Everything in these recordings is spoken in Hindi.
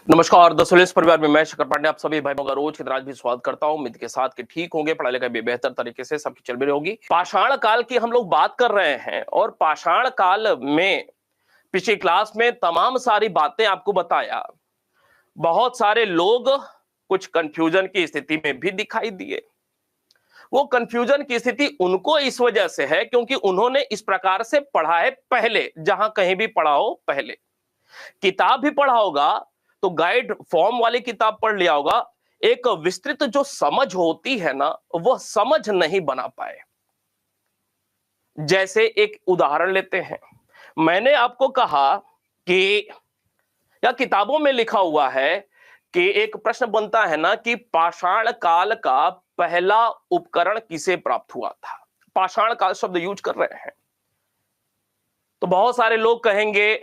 नमस्कार दोस्तों, इस परिवार में मैं शकर पांडे आप सभी भाइयों का रोज की तरह आज भी स्वागत करता हूं। उम्मीद के साथ कि ठीक होंगे, पढ़ाई लिखाई भी बेहतर तरीके से सबकी चल रही होगी। पाषाण काल की हम लोग बात कर रहे हैं और पाषाण काल में पिछली क्लास में तमाम सारी बातें आपको बताया। बहुत सारे लोग कुछ कंफ्यूजन की स्थिति में भी दिखाई दिए। वो कंफ्यूजन की स्थिति उनको इस वजह से है क्योंकि उन्होंने इस प्रकार से पढ़ा है पहले, जहां कहीं भी पढ़ा हो पहले किताब भी पढ़ा होगा तो गाइड फॉर्म वाली किताब पढ़ लिया होगा। एक विस्तृत जो समझ होती है ना, वह समझ नहीं बना पाए। जैसे एक उदाहरण लेते हैं, मैंने आपको कहा कि या किताबों में लिखा हुआ है कि एक प्रश्न बनता है ना कि पाषाण काल का पहला उपकरण किसे प्राप्त हुआ था। पाषाण काल शब्द यूज कर रहे हैं तो बहुत सारे लोग कहेंगे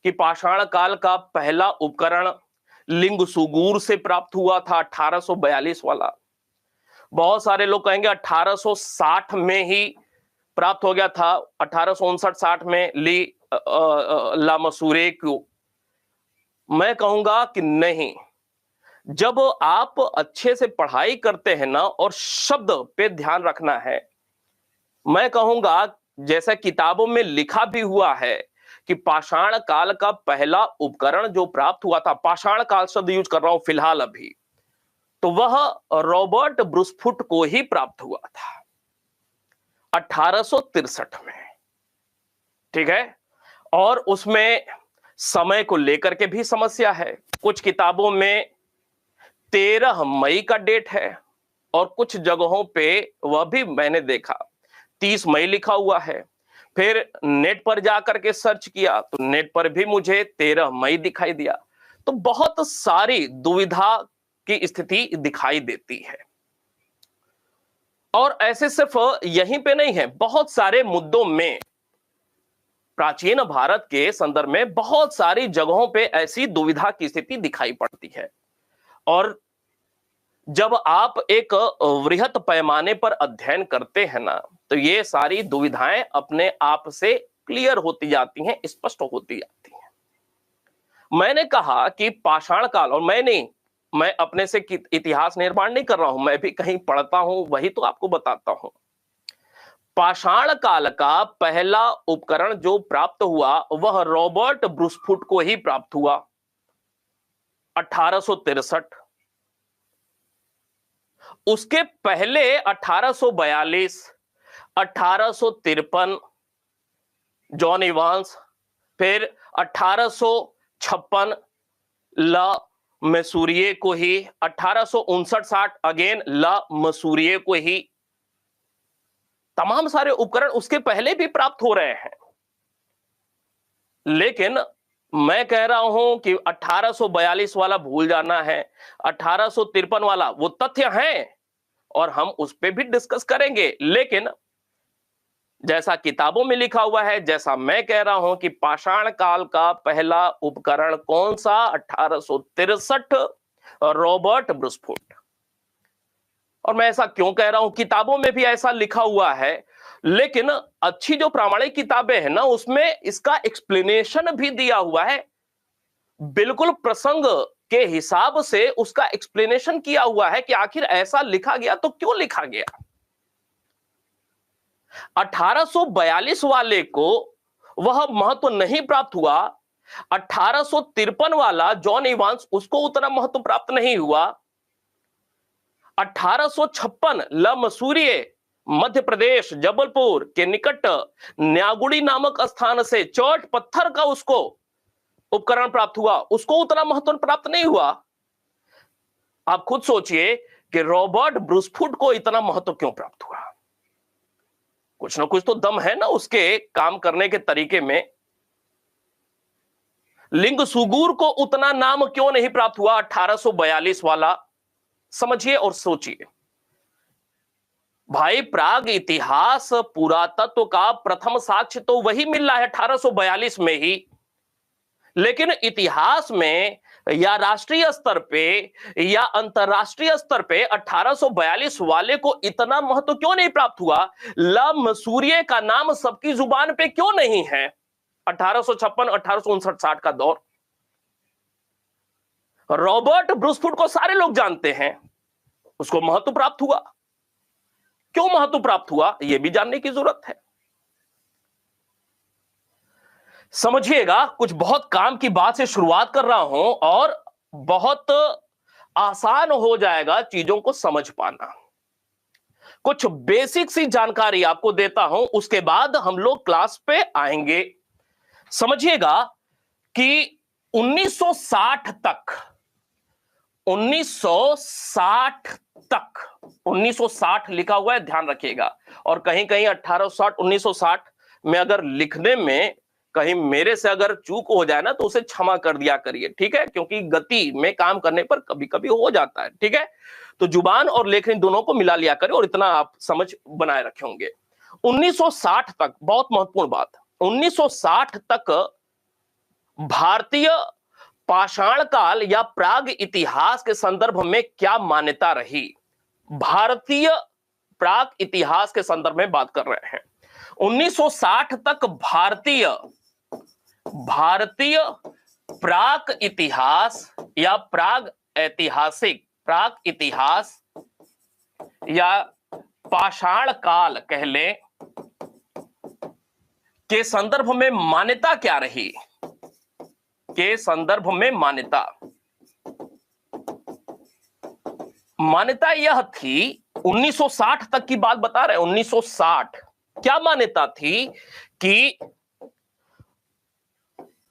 कि पाषाण काल का पहला उपकरण लिंगसुगुर से प्राप्त हुआ था 1842 वाला। बहुत सारे लोग कहेंगे 1860 में ही प्राप्त हो गया था, 1859-60 में ला मसूरे को। मैं कहूंगा कि नहीं, जब आप अच्छे से पढ़ाई करते हैं ना और शब्द पे ध्यान रखना है, मैं कहूंगा जैसा किताबों में लिखा भी हुआ है कि पाषाण काल का पहला उपकरण जो प्राप्त हुआ था, पाषाण काल शब्द यूज कर रहा हूं फिलहाल अभी, तो वह रॉबर्ट ब्रूसफुट को ही प्राप्त हुआ था 1863 में। ठीक है, और उसमें समय को लेकर के भी समस्या है। कुछ किताबों में 13 मई का डेट है और कुछ जगहों पे वह भी मैंने देखा 30 मई लिखा हुआ है। फिर नेट पर जाकर के सर्च किया तो नेट पर भी मुझे 13 मई दिखाई दिया। तो बहुत सारी दुविधा की स्थिति दिखाई देती है और ऐसे सिर्फ यहीं पे नहीं है, बहुत सारे मुद्दों में प्राचीन भारत के संदर्भ में बहुत सारी जगहों पे ऐसी दुविधा की स्थिति दिखाई पड़ती है। और जब आप एक वृहत पैमाने पर अध्ययन करते हैं ना, तो ये सारी दुविधाएं अपने आप से क्लियर होती जाती हैं, स्पष्ट होती जाती हैं। मैंने कहा कि पाषाण काल, और मैं अपने से इतिहास निर्माण नहीं कर रहा हूं, मैं भी कहीं पढ़ता हूं, वही तो आपको बताता हूं। पाषाण काल का पहला उपकरण जो प्राप्त हुआ वह रॉबर्ट ब्रूसफुट को ही प्राप्त हुआ 1863। उसके पहले 1842, 1853 जॉन इवांस, फिर 1856 ला मसूरिये को ही, 1859-60 अगेन ला मसूरिये को ही। तमाम सारे उपकरण उसके पहले भी प्राप्त हो रहे हैं, लेकिन मैं कह रहा हूं कि 1842 वाला भूल जाना है। 1853 वाला वो तथ्य है और हम उस पर भी डिस्कस करेंगे, लेकिन जैसा किताबों में लिखा हुआ है, जैसा मैं कह रहा हूं कि पाषाण काल का पहला उपकरण कौन सा, 1863 रॉबर्ट ब्रूसफुट। और मैं ऐसा क्यों कह रहा हूं, किताबों में भी ऐसा लिखा हुआ है, लेकिन अच्छी जो प्रामाणिक किताबें हैं ना, उसमें इसका एक्सप्लेनेशन भी दिया हुआ है, बिल्कुल प्रसंग के हिसाब से उसका एक्सप्लेनेशन किया हुआ है कि आखिर ऐसा लिखा गया तो क्यों लिखा गया। 1842 वाले को वह महत्व नहीं प्राप्त हुआ, 1853 वाला जॉन इवांस, उसको उतना महत्व प्राप्त नहीं हुआ। 1856 ला मसूरिये मध्य प्रदेश जबलपुर के निकट न्यागुड़ी नामक स्थान से चौट पत्थर का उसको उपकरण प्राप्त हुआ, उसको उतना महत्व प्राप्त नहीं हुआ। आप खुद सोचिए कि रॉबर्ट ब्रूसफुट को इतना महत्व क्यों प्राप्त हुआ। कुछ ना कुछ तो दम है ना उसके काम करने के तरीके में। लिंगसुगुर को उतना नाम क्यों नहीं प्राप्त हुआ 1842 वाला, समझिए और सोचिए। भाई, प्राग इतिहास पुरातत्व का प्रथम साक्ष्य तो वही मिल रहा है 1842 में ही, लेकिन इतिहास में या राष्ट्रीय स्तर पे या अंतरराष्ट्रीय स्तर पे 1842 वाले को इतना महत्व क्यों नहीं प्राप्त हुआ। ला मसूरिये का नाम सबकी जुबान पे क्यों नहीं है। 1856, 1859-60 का दौर, रॉबर्ट ब्रूसफुट को सारे लोग जानते हैं, उसको महत्व प्राप्त हुआ। क्यों महत्व प्राप्त हुआ, यह भी जानने की जरूरत है। समझिएगा, कुछ बहुत काम की बात से शुरुआत कर रहा हूं और बहुत आसान हो जाएगा चीजों को समझ पाना। कुछ बेसिक सी जानकारी आपको देता हूं, उसके बाद हम लोग क्लास पे आएंगे। समझिएगा कि 1960 तक 1960 तक 1960 लिखा हुआ है, ध्यान रखिएगा। और कहीं कहीं 1860 1960 में अगर लिखने में कहीं मेरे से अगर चूक हो जाए ना तो उसे क्षमा कर दिया करिए, ठीक है, क्योंकि गति में काम करने पर कभी कभी हो जाता है, ठीक है। तो जुबान और लेखनी दोनों को मिला लिया करें और इतना आप समझ बनाए रखे होंगे। 1960 तक, बहुत महत्वपूर्ण बात, 1960 तक भारतीय पाषाण काल या प्राग इतिहास के संदर्भ में क्या मान्यता रही। भारतीय प्राग इतिहास के संदर्भ में बात कर रहे हैं। 1960 तक भारतीय प्राग इतिहास या प्राग इतिहास या पाषाण काल कह लें के संदर्भ में मान्यता क्या रही, के संदर्भ में मान्यता यह थी, 1960 तक की बात बता रहे हैं। 1960 क्या मान्यता थी कि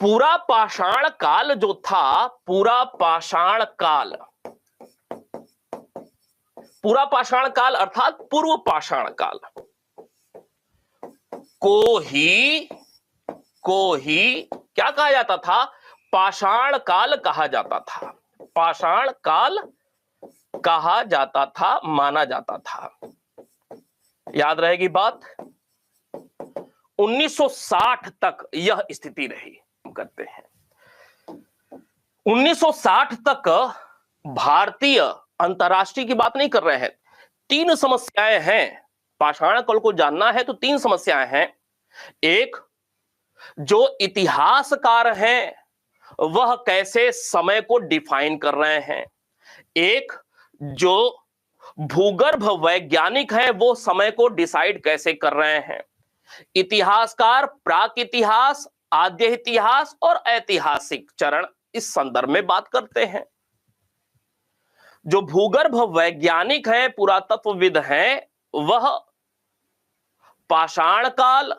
पूरा पाषाण काल जो था, पूरा पाषाण काल अर्थात पूर्व पाषाण काल को ही क्या कहा जाता था, पाषाण काल कहा जाता था। पाषाण काल कहा जाता था, माना जाता था। याद रहेगी बात। 1960 तक यह स्थिति रही। हम करते हैं 1960 तक भारतीय, अंतरराष्ट्रीय की बात नहीं कर रहे हैं। 3 समस्याएं हैं, पाषाण काल को जानना है तो 3 समस्याएं हैं। एक, जो इतिहासकार हैं वह कैसे समय को डिफाइन कर रहे हैं। एक, जो भूगर्भ वैज्ञानिक हैं वो समय को डिसाइड कैसे कर रहे हैं। इतिहासकार प्राक इतिहास, आद्य इतिहास और ऐतिहासिक चरण इस संदर्भ में बात करते हैं। जो भूगर्भ वैज्ञानिक हैं, पुरातत्वविद हैं, वह पाषाण काल,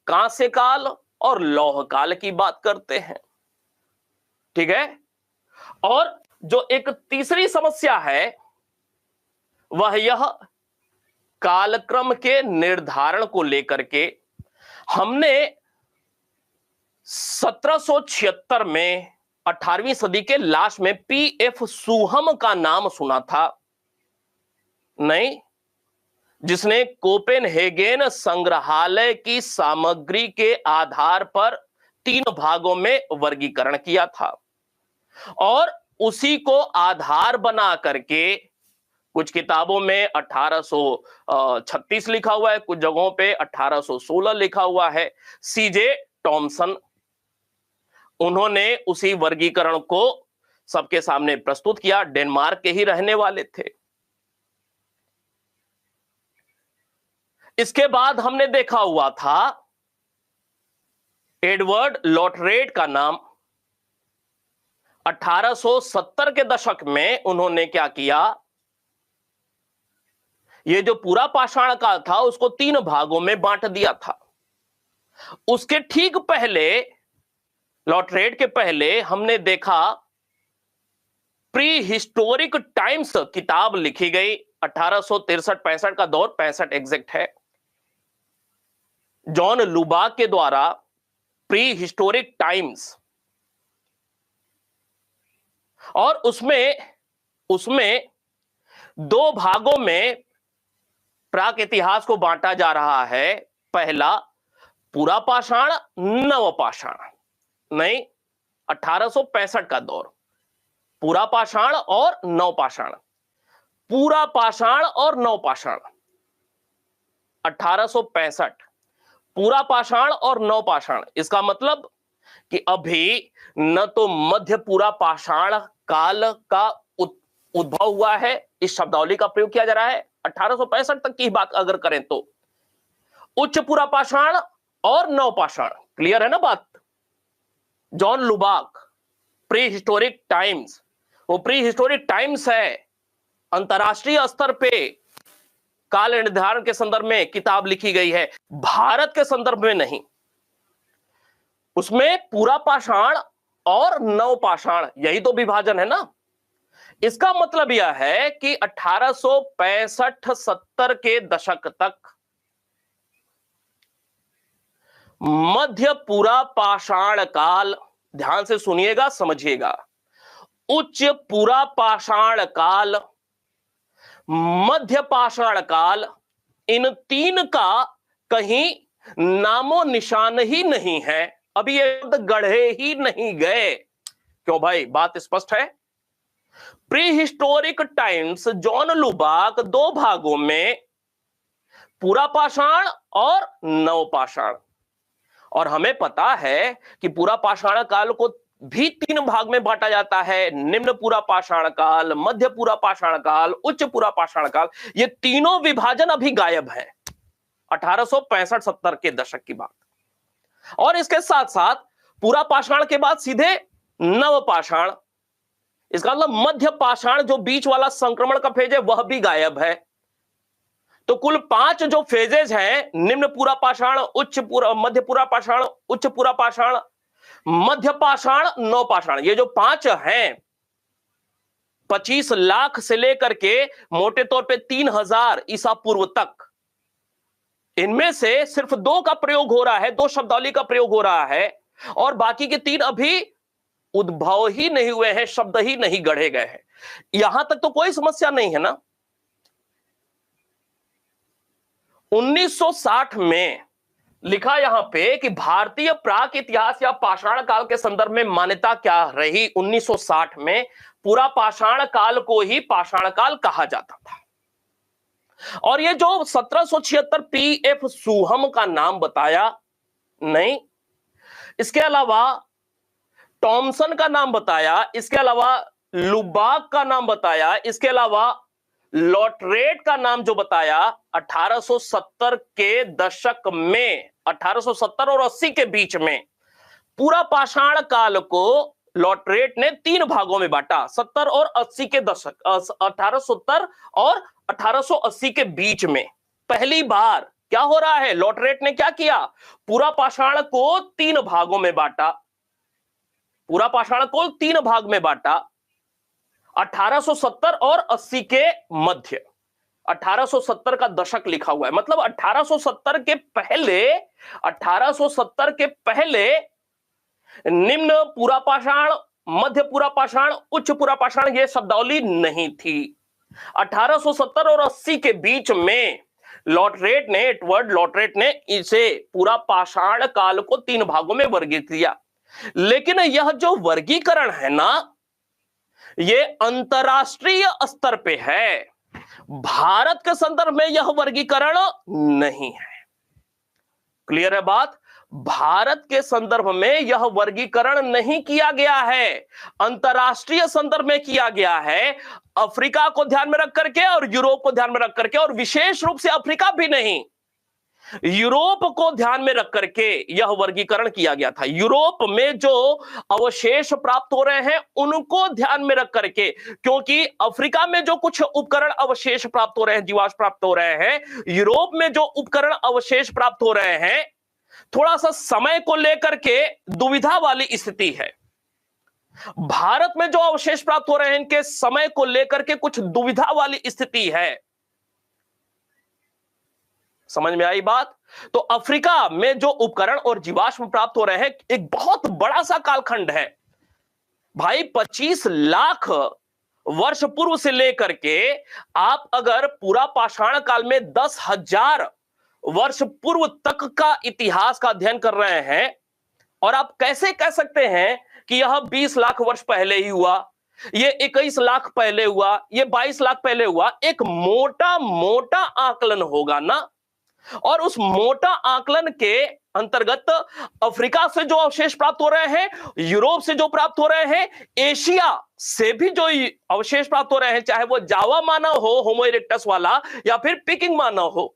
कांस्य काल और लौह काल की बात करते हैं, ठीक है। और जो एक तीसरी समस्या है वह यह कालक्रम के निर्धारण को लेकर के। हमने 1776 में 18वीं सदी के लास्ट में पीएफ सुहम का नाम सुना था नहीं, जिसने कोपेनहेगन संग्रहालय की सामग्री के आधार पर 3 भागों में वर्गीकरण किया था और उसी को आधार बना करके कुछ किताबों में 1836 लिखा हुआ है, कुछ जगहों पे 1816 लिखा हुआ है। सीजे टॉमसन, उन्होंने उसी वर्गीकरण को सबके सामने प्रस्तुत किया। डेनमार्क के ही रहने वाले थे। इसके बाद हमने देखा हुआ था एडवर्ड लॉटरेट का नाम। 1870 के दशक में उन्होंने क्या किया, ये जो पूरा पाषाण काल था उसको 3 भागों में बांट दिया था। उसके ठीक पहले, लॉटरेट के पहले, हमने देखा प्री हिस्टोरिक टाइम्स किताब लिखी गई। 1863-65 का दौर, 65 एग्जैक्ट है, जॉन लुबाक के द्वारा प्री हिस्टोरिक टाइम्स। और उसमें 2 भागों में प्राक इतिहास को बांटा जा रहा है। पहला पूरा पाषाण, नव पाषाण, नहीं 1865 का दौर, पूरा पाषाण और नव पाषाण, पूरा पाषाण और नव पाषाण। 1865 पूरा पाषाण और नव पाषाण, इसका मतलब कि अभी न तो मध्य पूरा पाषाण काल का उद्भव हुआ है, इस शब्दावली का प्रयोग किया जा रहा है 1865 तक की बात अगर करें तो, उच्च पूरा पाषाण और नव पाषाण, क्लियर है ना बात। जॉन लुबाक प्री हिस्टोरिक टाइम्स, वो प्री हिस्टोरिक टाइम्स है, अंतरराष्ट्रीय स्तर पे काल निर्धारण के संदर्भ में किताब लिखी गई है, भारत के संदर्भ में नहीं। उसमें पूरा पाषाण और नव पाषाण, यही तो विभाजन है ना। इसका मतलब यह है कि 1865-70 के दशक तक मध्य पूरा पाषाण काल, ध्यान से सुनिएगा समझिएगा, उच्च पूरा पाषाण काल, मध्य पाषाण काल, इन तीन का कहीं नामो निशान ही नहीं है, अभी ये शब्द गढ़े ही नहीं गए। क्यों भाई, बात स्पष्ट है। प्री हिस्टोरिक टाइम्स जॉन लुबाक दो भागों में, पूरा पाषाण और नव पाषाण, और हमें पता है कि पूरा पाषाण काल को भी तीन भाग में बांटा जाता है, निम्न पूरा पाषाण काल, मध्य पूरा पाषाण काल, उच्च पूरा पाषाण काल। ये तीनों विभाजन अभी गायब है, 1865-70 के दशक की बात। और इसके साथ साथ पूरा पाषाण के बाद सीधे नव पाषाण, इसका मतलब मध्य पाषाण जो बीच वाला संक्रमण का फेज है वह भी गायब है। तो कुल 5 जो फेजेज हैं, निम्न पूरा पाषाण, उच्च पूरा, मध्य पूरा पाषाण, उच्च पूरा पाषाण, मध्य पाषाण, नव पाषाण, ये जो 5 हैं, 25 लाख से लेकर के मोटे तौर पे 3000 ईसा पूर्व तक, इनमें से सिर्फ 2 का प्रयोग हो रहा है, 2 शब्दावली का प्रयोग हो रहा है, और बाकी के 3 अभी उद्भव ही नहीं हुए हैं, शब्द ही नहीं गढ़े गए हैं। यहां तक तो कोई समस्या नहीं है ना। 1960 में लिखा यहां पे कि भारतीय प्राक इतिहास या पाषाण काल के संदर्भ में मान्यता क्या रही। 1960 में पूरा पाषाण काल को ही पाषाण काल कहा जाता था, और ये जो 1776 पीएफ सुहम का नाम बताया नहीं, इसके अलावा टॉमसन का नाम बताया, इसके अलावा लुबाक का नाम बताया, इसके अलावा लॉटरेट का नाम जो बताया, 1870 के दशक में, 1870 और 80 के बीच में पूरा पाषाण काल को लॉटरेट ने 3 भागों में बांटा, 70 और 80 के दशक, 1870 और 1880 के बीच में पहली बार क्या हो रहा है, लॉटरेट ने क्या किया, पूरा पाषाण को 3 भागों में बांटा, पूरा पाषाण को 3 भाग में बांटा, 1870 और 80 के मध्य। 1870 का दशक लिखा हुआ है, मतलब 1870 के पहले, 1870 के पहले निम्न पूरा पाषाण, मध्य पूरा पाषाण, उच्च पूरा पाषाण ये शब्दावली नहीं थी। 1870 और 80 के बीच में लॉटरेट ने, एडवर्ड लॉटरेट ने इसे पूरा पाषाण काल को 3 भागों में वर्गीकृत किया। लेकिन यह जो वर्गीकरण है ना, ये अंतरराष्ट्रीय स्तर पे है, भारत के संदर्भ में यह वर्गीकरण नहीं है। क्लियर है बात। भारत के संदर्भ में यह वर्गीकरण नहीं किया गया है, अंतरराष्ट्रीय संदर्भ में किया गया है, अफ्रीका को ध्यान में रख करके और यूरोप को ध्यान में रख करके, और विशेष रूप से अफ्रीका भी नहीं, यूरोप को ध्यान में रख करके यह वर्गीकरण किया गया था। यूरोप में जो अवशेष प्राप्त हो रहे हैं उनको ध्यान में रख करके, क्योंकि अफ्रीका में जो कुछ उपकरण अवशेष प्राप्त हो रहे हैं, जीवाश्म प्राप्त हो रहे हैं, यूरोप में जो उपकरण अवशेष प्राप्त हो रहे हैं, थोड़ा सा समय को लेकर के दुविधा वाली स्थिति है। भारत में जो अवशेष प्राप्त हो रहे हैं, इनके समय को लेकर के कुछ दुविधा वाली स्थिति है। समझ में आई बात। तो अफ्रीका में जो उपकरण और जीवाश्म प्राप्त हो रहे हैं, एक बहुत बड़ा सा कालखंड है भाई। 25 लाख वर्ष पूर्व से लेकर के आप अगर पूरा पाषाण काल में 10,000 वर्ष पूर्व तक का इतिहास का अध्ययन कर रहे हैं, और आप कैसे कह सकते हैं कि यह 20 लाख वर्ष पहले ही हुआ, ये 21 लाख पहले हुआ, ये 22 लाख पहले हुआ। एक मोटा मोटा आकलन होगा ना, और उस मोटा आकलन के अंतर्गत अफ्रीका से जो अवशेष प्राप्त हो रहे हैं, यूरोप से जो प्राप्त हो रहे हैं, एशिया से भी जो अवशेष प्राप्त हो रहे हैं, चाहे वो जावा मानव हो, होमो इरेक्टस वाला, या फिर पिकिंग मानव हो,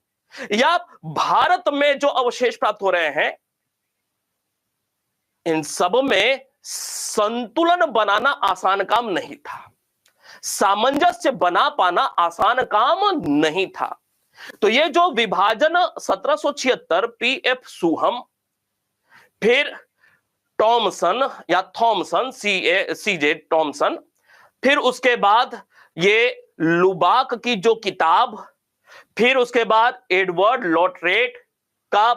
या भारत में जो अवशेष प्राप्त हो रहे हैं, इन सब में संतुलन बनाना आसान काम नहीं था, सामंजस्य बना पाना आसान काम नहीं था। तो ये जो विभाजन 1776 पीएफ सुहम, फिर टॉमसन या थॉमसन, सीजे टॉमसन, फिर उसके बाद ये लुबाक की जो किताब, फिर उसके बाद एडवर्ड लॉटरेट का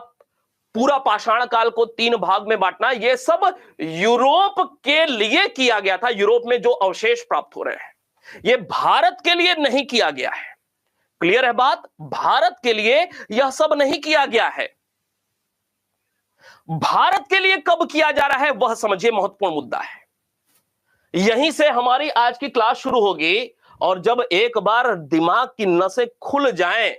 पूरा पाषाण काल को 3 भाग में बांटना, ये सब यूरोप के लिए किया गया था। यूरोप में जो अवशेष प्राप्त हो रहे हैं, ये भारत के लिए नहीं किया गया है। क्लियर है बात? भारत के लिए यह सब नहीं किया गया है। भारत के लिए कब किया जा रहा है, वह समझिए महत्वपूर्ण मुद्दा है। यहीं से हमारी आज की क्लास शुरू होगी, और जब एक बार दिमाग की नसें खुल जाएं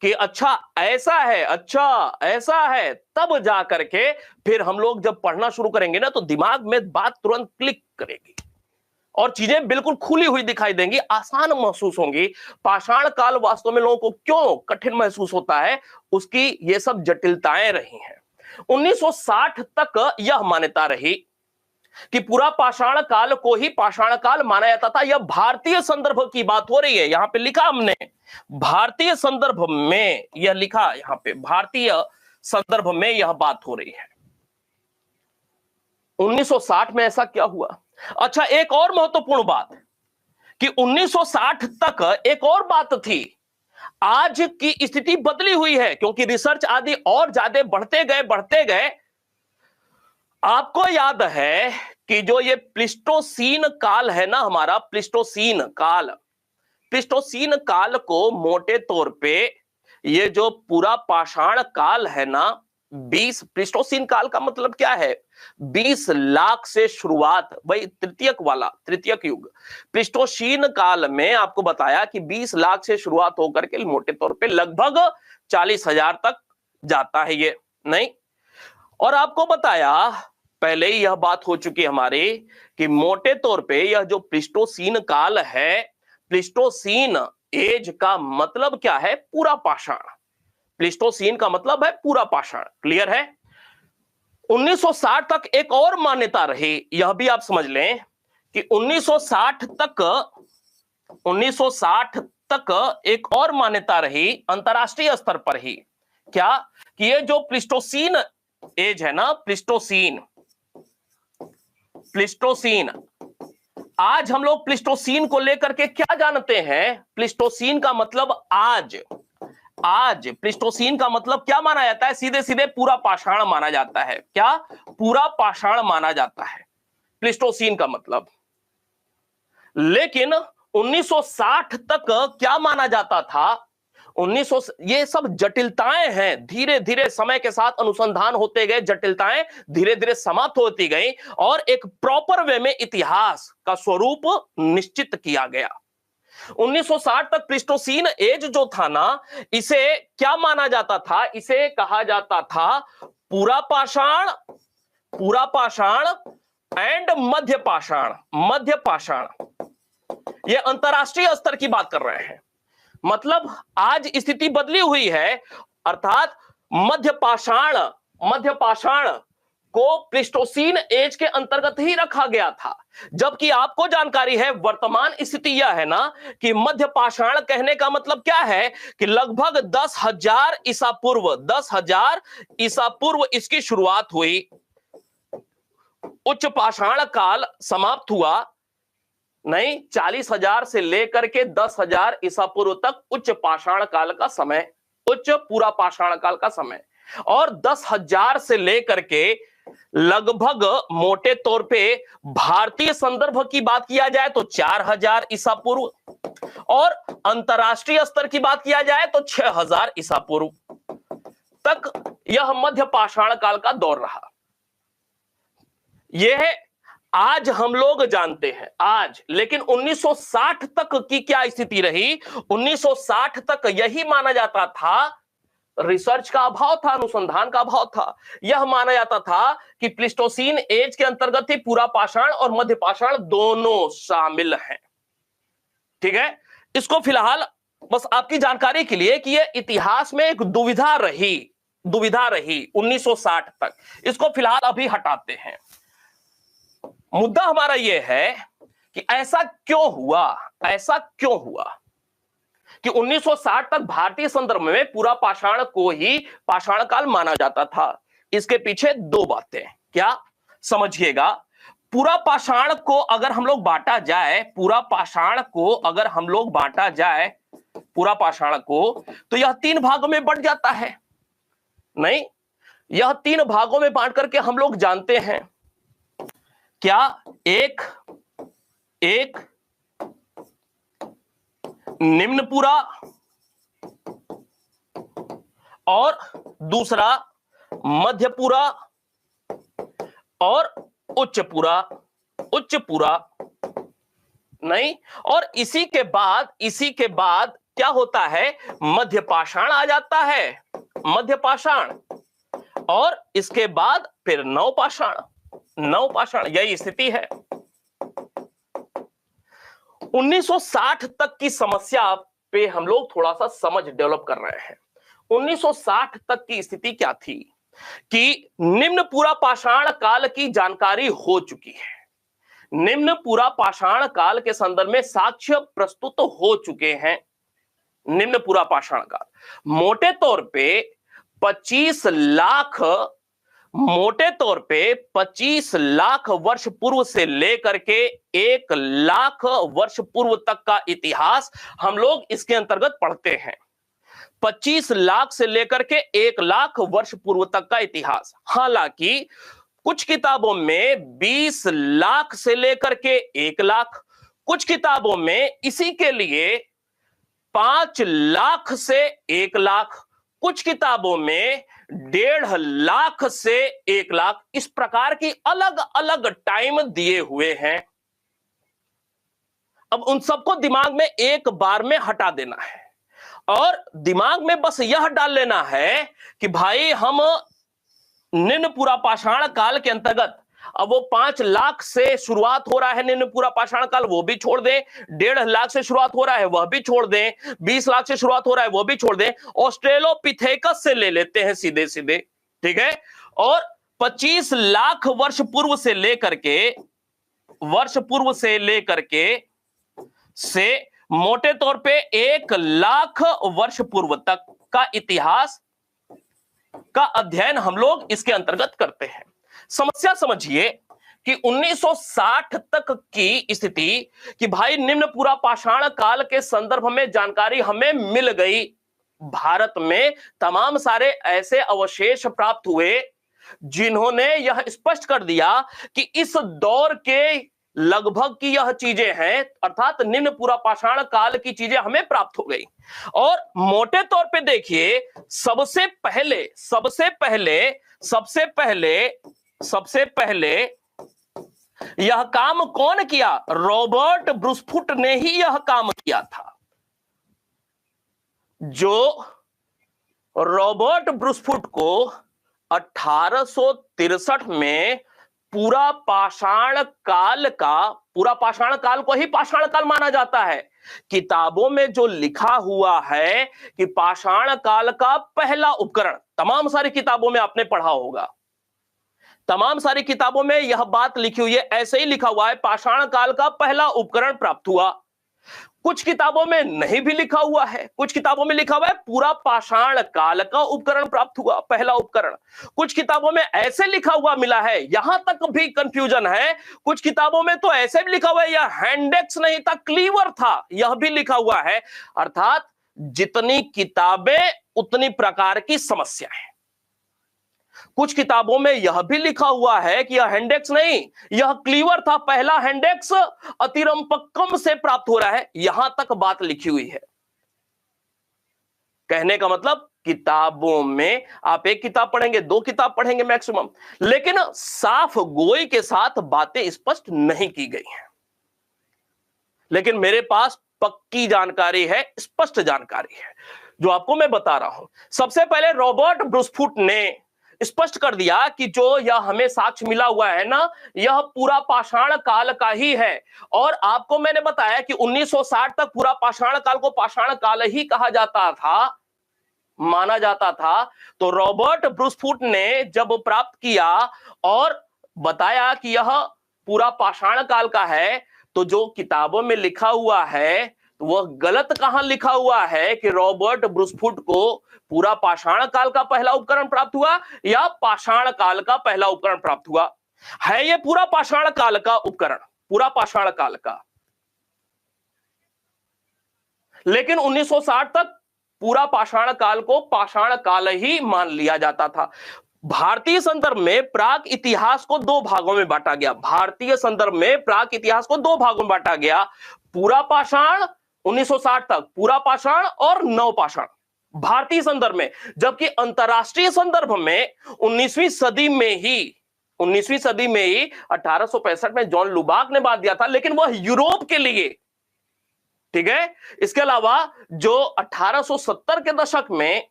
कि अच्छा ऐसा है, अच्छा ऐसा है, तब जा करके फिर हम लोग जब पढ़ना शुरू करेंगे ना, तो दिमाग में बात तुरंत क्लिक करेगी और चीजें बिल्कुल खुली हुई दिखाई देंगी, आसान महसूस होंगी। पाषाण काल वास्तव में लोगों को क्यों कठिन महसूस होता है, उसकी ये सब जटिलताएं रही हैं। 1960 तक यह मान्यता रही कि पूरा पाषाण काल को ही पाषाण काल माना जाता था। यह भारतीय संदर्भ की बात हो रही है, यहां पे लिखा हमने भारतीय संदर्भ में, यह लिखा यहां पे भारतीय संदर्भ में यह बात हो रही है। 1960 में ऐसा क्या हुआ? अच्छा, एक और महत्वपूर्ण बात कि 1960 तक एक और बात थी। आज की स्थिति बदली हुई है, क्योंकि रिसर्च आदि और ज्यादा बढ़ते गए। आपको याद है कि जो ये प्लीस्टोसीन काल है ना, हमारा प्लीस्टोसीन काल को मोटे तौर पे ये जो पूरा पाषाण काल है ना, 20 प्लीस्टोसीन काल का मतलब क्या है? 20 लाख से शुरुआत, भाई तृतीयक युग। प्लीस्टोसीन काल में आपको बताया कि 20 लाख से शुरुआत होकर के मोटे तौर पे लगभग 40,000 तक जाता है ये, नहीं? और आपको बताया, पहले ही यह बात हो चुकी हमारी, कि मोटे तौर पे यह जो प्लीस्टोसीन काल है, प्लीस्टोसीन एज का मतलब क्या है? पूरा पाषाण। प्लीस्टोसीन का मतलब है पूरा पाषाण। क्लियर है? 1960 तक एक और मान्यता रही, यह भी आप समझ लें कि 1960 तक एक और मान्यता रही अंतरराष्ट्रीय स्तर पर ही। क्या? कि ये जो प्लीस्टोसीन एज है ना, प्लीस्टोसीन, आज हम लोग प्लीस्टोसीन को लेकर के क्या जानते हैं? प्लीस्टोसीन का मतलब आज प्लीस्टोसीन का मतलब क्या माना जाता है? सीधे सीधे पूरा पाषाण माना जाता है। क्या? पूरा पाषाण माना जाता है प्लीस्टोसीन का मतलब। लेकिन 1960 तक क्या माना जाता था? 1900, ये सब जटिलताएं हैं, धीरे धीरे समय के साथ अनुसंधान होते गए, जटिलताएं धीरे धीरे समाप्त होती गई और एक प्रॉपर वे में इतिहास का स्वरूप निश्चित किया गया। 1960 तक प्लीस्टोसीन एज जो था ना, इसे क्या माना जाता था? इसे कहा जाता था पूरा पाषाण एंड मध्य पाषाण। ये अंतरराष्ट्रीय स्तर की बात कर रहे हैं। मतलब आज स्थिति बदली हुई है, अर्थात मध्य पाषाण को प्लीस्टोसीन एज के अंतर्गत ही रखा गया था। जबकि आपको जानकारी है, वर्तमान स्थिति यह है ना कि मध्य पाषाण कहने का मतलब क्या है कि लगभग 10,000 ईसा पूर्व इसकी शुरुआत हुई, उच्च पाषाण काल समाप्त हुआ, नहीं, 40,000 से लेकर के 10,000 ईसा पूर्व तक उच्च पाषाण काल का समय, उच्च पूरा पाषाण काल का समय, और 10,000 से लेकर के लगभग मोटे तौर पे भारतीय संदर्भ की बात किया जाए तो 4,000 ईसा पूर्व, और अंतरराष्ट्रीय स्तर की बात किया जाए तो 6,000 ईसा पूर्व तक यह मध्य पाषाण काल का दौर रहा। यह आज हम लोग जानते हैं आज, लेकिन 1960 तक की क्या स्थिति रही? 1960 तक यही माना जाता था रिसर्च का अभाव था, अनुसंधान का अभाव था। यह माना जाता था कि प्लीस्टोसीन एज के अंतर्गत ही पूरा पाषाण और मध्य पाषाण दोनों शामिल हैं। ठीक है, इसको फिलहाल बस आपकी जानकारी के लिए कि यह इतिहास में एक दुविधा रही 1960 तक, इसको फिलहाल अभी हटाते हैं। मुद्दा हमारा यह है कि ऐसा क्यों हुआ कि 1960 तक भारतीय संदर्भ में पूरा पाषाण को ही पाषाण काल माना जाता था। इसके पीछे दो बातें, क्या समझिएगा। पूरा पाषाण को अगर हम लोग बांटा जाए, पूरा पाषाण को, तो यह 3 भागों में बंट जाता है। नहीं, यह 3 भागों में बांट करके हम लोग जानते हैं क्या, एक निम्न पूरा और दूसरा मध्य पूरा और उच्च पूरा। नहीं, और इसी के बाद क्या होता है, मध्य पाषाण आ जाता है, और इसके बाद फिर नव पाषाण, यही स्थिति है। 1960 तक की समस्या पे हम लोग थोड़ा सा समझ डेवलप कर रहे हैं। 1960 तक की स्थिति क्या थी कि निम्न पूरा पाषाण काल की जानकारी हो चुकी है। निम्न पूरा पाषाण काल के संदर्भ में साक्ष्य प्रस्तुत हो चुके हैं। निम्न पूरा पाषाण काल मोटे तौर पे 25 लाख वर्ष पूर्व से लेकर के 1 लाख वर्ष पूर्व तक का इतिहास हम लोग इसके अंतर्गत पढ़ते हैं। 25 लाख से लेकर के 1 लाख वर्ष पूर्व तक का इतिहास। हालांकि कुछ किताबों में 20 लाख से लेकर के 1 लाख, कुछ किताबों में इसी के लिए 5 लाख से 1 लाख, कुछ किताबों में 1.5 लाख से 1 लाख, इस प्रकार की अलग अलग टाइम दिए हुए हैं। अब उन सबको दिमाग में एक बार में हटा देना है और दिमाग में बस यह डाल लेना है कि भाई हम निम्न पूरा पाषाण काल के अंतर्गत, अब वो 5 लाख से शुरुआत हो रहा है निम्न पूरा पाषाण काल, वो भी छोड़ दें, 1.5 लाख से शुरुआत हो रहा है वह भी छोड़ दें, 20 लाख से शुरुआत हो रहा है वो भी छोड़ दें, ऑस्ट्रेलोपिथेकस से ले लेते हैं सीधे सीधे। ठीक है, और 25 लाख वर्ष पूर्व से लेकर के से मोटे तौर पे 1 लाख वर्ष पूर्व तक का इतिहास का अध्ययन हम लोग इसके अंतर्गत करते हैं। समस्या समझिए कि 1960 तक की स्थिति कि भाई निम्न पूरा पाषाण काल के संदर्भ में जानकारी हमें मिल गई। भारत में तमाम सारे ऐसे अवशेष प्राप्त हुए जिन्होंने यह स्पष्ट कर दिया कि इस दौर के लगभग की यह चीजें हैं, अर्थात निम्न पूरा पाषाण काल की चीजें हमें प्राप्त हो गई। और मोटे तौर पे देखिए, सबसे पहले यह काम कौन किया? रॉबर्ट ब्रूसफुट ने ही यह काम किया था। जो रॉबर्ट ब्रूसफुट को 1863 में पूरा पाषाण काल को ही पाषाण काल माना जाता है। किताबों में जो लिखा हुआ है कि पाषाण काल का पहला उपकरण, तमाम सारी किताबों में आपने पढ़ा होगा, तमाम सारी किताबों में यह बात लिखी हुई है, ऐसे ही लिखा हुआ है पाषाण काल का पहला उपकरण प्राप्त हुआ। कुछ किताबों में नहीं भी लिखा हुआ है, कुछ किताबों में लिखा हुआ है पूरा पाषाण काल का उपकरण प्राप्त हुआ, पहला उपकरण। कुछ किताबों में ऐसे लिखा हुआ मिला है, यहां तक भी कंफ्यूजन है। कुछ किताबों में तो ऐसे भी लिखा हुआ है यह हैंडेक्स नहीं था, क्लीवर था, यह भी लिखा हुआ है। अर्थात जितनी किताबें उतनी प्रकार की समस्या है। कुछ किताबों में यह भी लिखा हुआ है कि यह हैंडेक्स नहीं, यह क्लीवर था, पहला हैंडेक्स अतिरंपक्कम से प्राप्त हो रहा है, यहां तक बात लिखी हुई है। कहने का मतलब किताबों में आप एक किताब पढ़ेंगे, 2 किताब पढ़ेंगे मैक्सिमम, लेकिन साफ गोई के साथ बातें स्पष्ट नहीं की गई हैं। लेकिन मेरे पास पक्की जानकारी है, स्पष्ट जानकारी है। जो आपको मैं बता रहा हूं। सबसे पहले रॉबर्ट ब्रूसफुट ने स्पष्ट कर दिया कि जो यह हमें साक्ष्य मिला हुआ है ना, यह पूरा पाषाण काल का ही है। और आपको मैंने बताया कि 1960 तक पूरा पाषाण काल को पाषाण काल ही कहा जाता था, माना जाता था। तो रॉबर्ट ब्रूसफुट ने जब प्राप्त किया और बताया कि यह पूरा पाषाण काल का है, तो जो किताबों में लिखा हुआ है वह गलत कहां लिखा हुआ है कि रॉबर्ट ब्रूसफुट को पूरा पाषाण काल का पहला उपकरण प्राप्त हुआ या पाषाण काल का पहला उपकरण प्राप्त हुआ है। यह पूरा पाषाण काल का उपकरण, पूरा पाषाण काल का। लेकिन 1960 तक पूरा पाषाण काल को पाषाण काल ही मान लिया जाता था। भारतीय संदर्भ में प्राक इतिहास को दो भागों में बांटा गया। भारतीय संदर्भ में प्राक इतिहास को दो भागों में बांटा गया, पूरा पाषाण 1960 तक, पूरा पाषाण और नवपाषाण, भारतीय संदर्भ में। जबकि अंतरराष्ट्रीय संदर्भ में 19वीं सदी में ही 1865 में जॉन लुबाक ने बात दिया था, लेकिन वह यूरोप के लिए, ठीक है। इसके अलावा जो 1870 के दशक में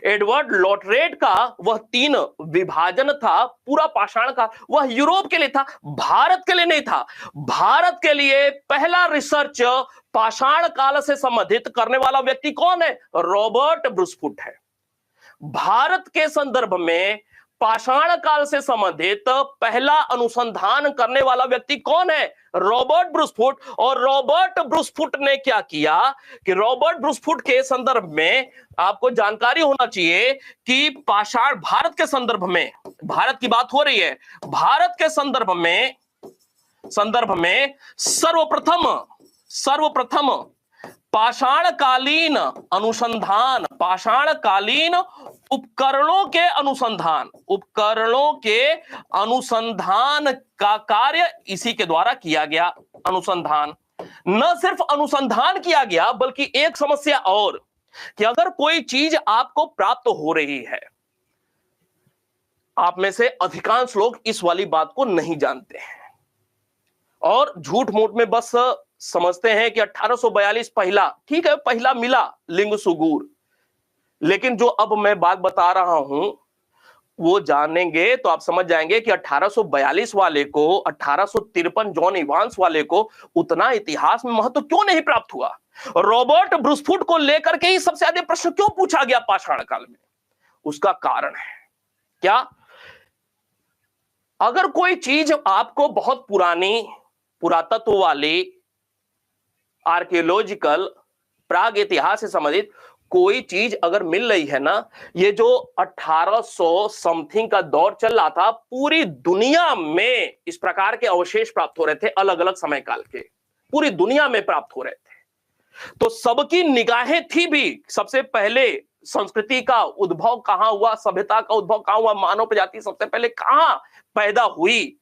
एडवर्ड लॉटरेट का वह 3 विभाजन था पूरा पाषाण का, वह यूरोप के लिए था, भारत के लिए नहीं था। भारत के लिए पहला रिसर्च पाषाण काल से संबंधित करने वाला व्यक्ति कौन है? रॉबर्ट ब्रूसफुट है। भारत के संदर्भ में पाषाण काल से संबंधित पहला अनुसंधान करने वाला व्यक्ति कौन है? Robert Bruce Foote. और रॉबर्ट ब्रूसफुट ने क्या किया कि रॉबर्ट ब्रूसफुट के संदर्भ में आपको जानकारी होना चाहिए कि पाषाण, भारत के संदर्भ में, भारत की बात हो रही है, भारत के संदर्भ में सर्वप्रथम पाषाणकालीन अनुसंधान, पाषाणकालीन उपकरणों के अनुसंधान का कार्य इसी के द्वारा किया गया। अनुसंधान, न सिर्फ अनुसंधान किया गया बल्कि एक समस्या और, कि अगर कोई चीज आपको प्राप्त हो रही है, आप में से अधिकांश लोग इस वाली बात को नहीं जानते हैं और झूठ मूठ में बस समझते हैं कि 1842 पहला, ठीक है, पहला मिला लिंग सुगूर, लेकिन जो अब मैं बात बता रहा हूं वो जानेंगे तो आप समझ जाएंगे कि 1842 वाले को, 1853 जॉन इवांस वाले को उतना इतिहास में महत्व क्यों नहीं प्राप्त हुआ। रॉबर्ट ब्रूसफुट को लेकर के ही सबसे ज्यादा प्रश्न क्यों पूछा गया पाषाण काल में? उसका कारण है क्या? अगर कोई चीज आपको बहुत पुरानी, पुरातत्व वाली, आर्कियोलॉजिकल, प्राग इतिहास से संबंधित कोई चीज अगर मिल रही है ना, ये जो 1800 समथिंग का दौर चल रहा था, पूरी दुनिया में इस प्रकार के अवशेष प्राप्त हो रहे थे, अलग अलग समय काल के, पूरी दुनिया में प्राप्त हो रहे थे। तो सबकी निगाहें थी भी, सबसे पहले संस्कृति का उद्भव कहां हुआ, सभ्यता का उद्भव कहां हुआ, मानव प्रजाति सबसे पहले कहां पैदा हुई,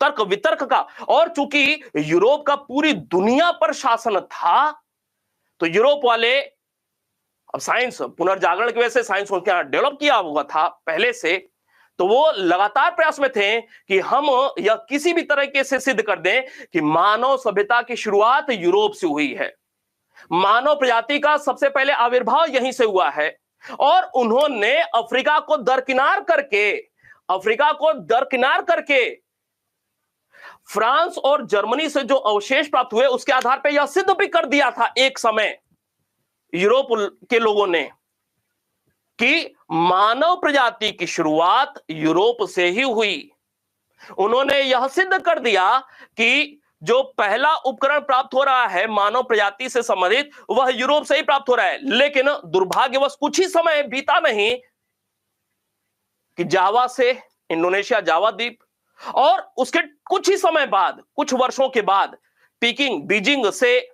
तर्क वितर्क का। और चूंकि यूरोप का पूरी दुनिया पर शासन था, तो यूरोप वाले, अब साइंस पुनर्जागरण की वजह से साइंस उनके यहां डेवलप किया हुआ था पहले से, तो वो लगातार प्रयास में थे कि हम यह किसी भी तरीके से सिद्ध कर दें कि मानव सभ्यता की शुरुआत यूरोप से हुई है, मानव प्रजाति का सबसे पहले आविर्भाव यहीं से हुआ है। और उन्होंने अफ्रीका को दरकिनार करके फ्रांस और जर्मनी से जो अवशेष प्राप्त हुए उसके आधार पर यह सिद्ध भी कर दिया था एक समय यूरोप के लोगों ने कि मानव प्रजाति की शुरुआत यूरोप से ही हुई। उन्होंने यह सिद्ध कर दिया कि जो पहला उपकरण प्राप्त हो रहा है मानव प्रजाति से संबंधित, वह यूरोप से ही प्राप्त हो रहा है। लेकिन दुर्भाग्यवश कुछ ही समय बीता नहीं कि जावा से, इंडोनेशिया जावा द्वीप, और उसके कुछ ही समय बाद, कुछ वर्षों के बाद बीजिंग से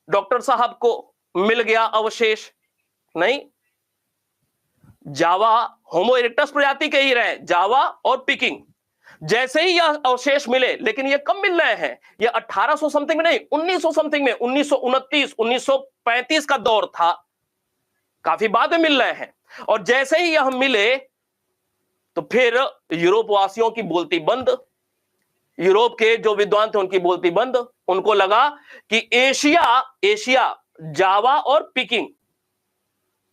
डॉक्टर साहब को मिल गया अवशेष। नहीं, जावा होमो इरेक्टस प्रजाति के ही रहे, जावा और पीकिंग। जैसे ही यह अवशेष मिले, लेकिन ये कब मिल रहे हैं? ये 1800 समथिंग में नहीं, 1900 समथिंग में, 1929 1935 का दौर था, काफी बाद में मिल रहे हैं। और जैसे ही यह मिले तो फिर यूरोप वासियों की बोलती बंद, यूरोप के जो विद्वान थे उनकी बोलती बंद। उनको लगा कि एशिया जावा और पीकिंग,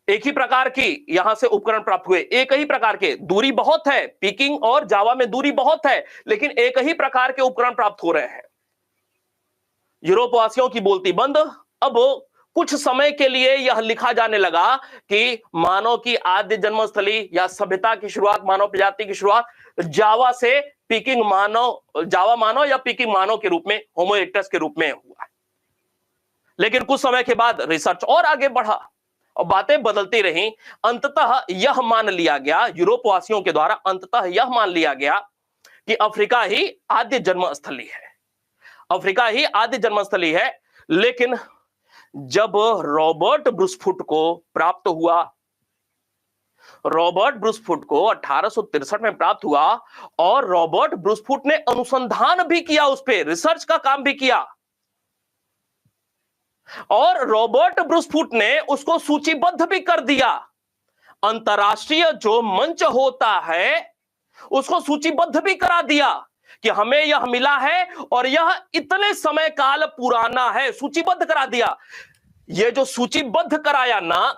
एक ही प्रकार की यहां से उपकरण प्राप्त हुए, एक ही प्रकार के, दूरी बहुत है, पीकिंग और जावा में दूरी बहुत है, लेकिन एक ही प्रकार के उपकरण प्राप्त हो रहे हैं। यूरोपवासियों की बोलती बंद। अब कुछ समय के लिए यह लिखा जाने लगा कि मानव की आद्य जन्मस्थली या सभ्यता की शुरुआत, मानव प्रजाति की शुरुआत जावा से पीकिंग मानव, जावा मानव या पीकिंग मानव के रूप में, होमो इरेक्टस के रूप में हुआ। लेकिन कुछ समय के बाद रिसर्च और आगे बढ़ा और बातें बदलती रहीं। अंततः यह मान लिया गया यूरोपवासियों के द्वारा, अंततः यह मान लिया गया कि अफ्रीका ही आद्य जन्मस्थली है, अफ्रीका ही आद्य जन्मस्थली है। लेकिन जब रॉबर्ट ब्रूसफुट को प्राप्त हुआ, रॉबर्ट ब्रूसफुट को 1863 में प्राप्त हुआ और रॉबर्ट ब्रूसफुट ने अनुसंधान भी किया, उस पर रिसर्च का काम भी किया और रॉबर्ट ब्रूसफुट ने उसको सूचीबद्ध भी कर दिया। अंतरराष्ट्रीय जो मंच होता है उसको सूचीबद्ध भी करा दिया कि हमें यह मिला है और यह इतने समय काल पुराना है, सूचीबद्ध करा दिया। यह जो सूचीबद्ध कराया ना,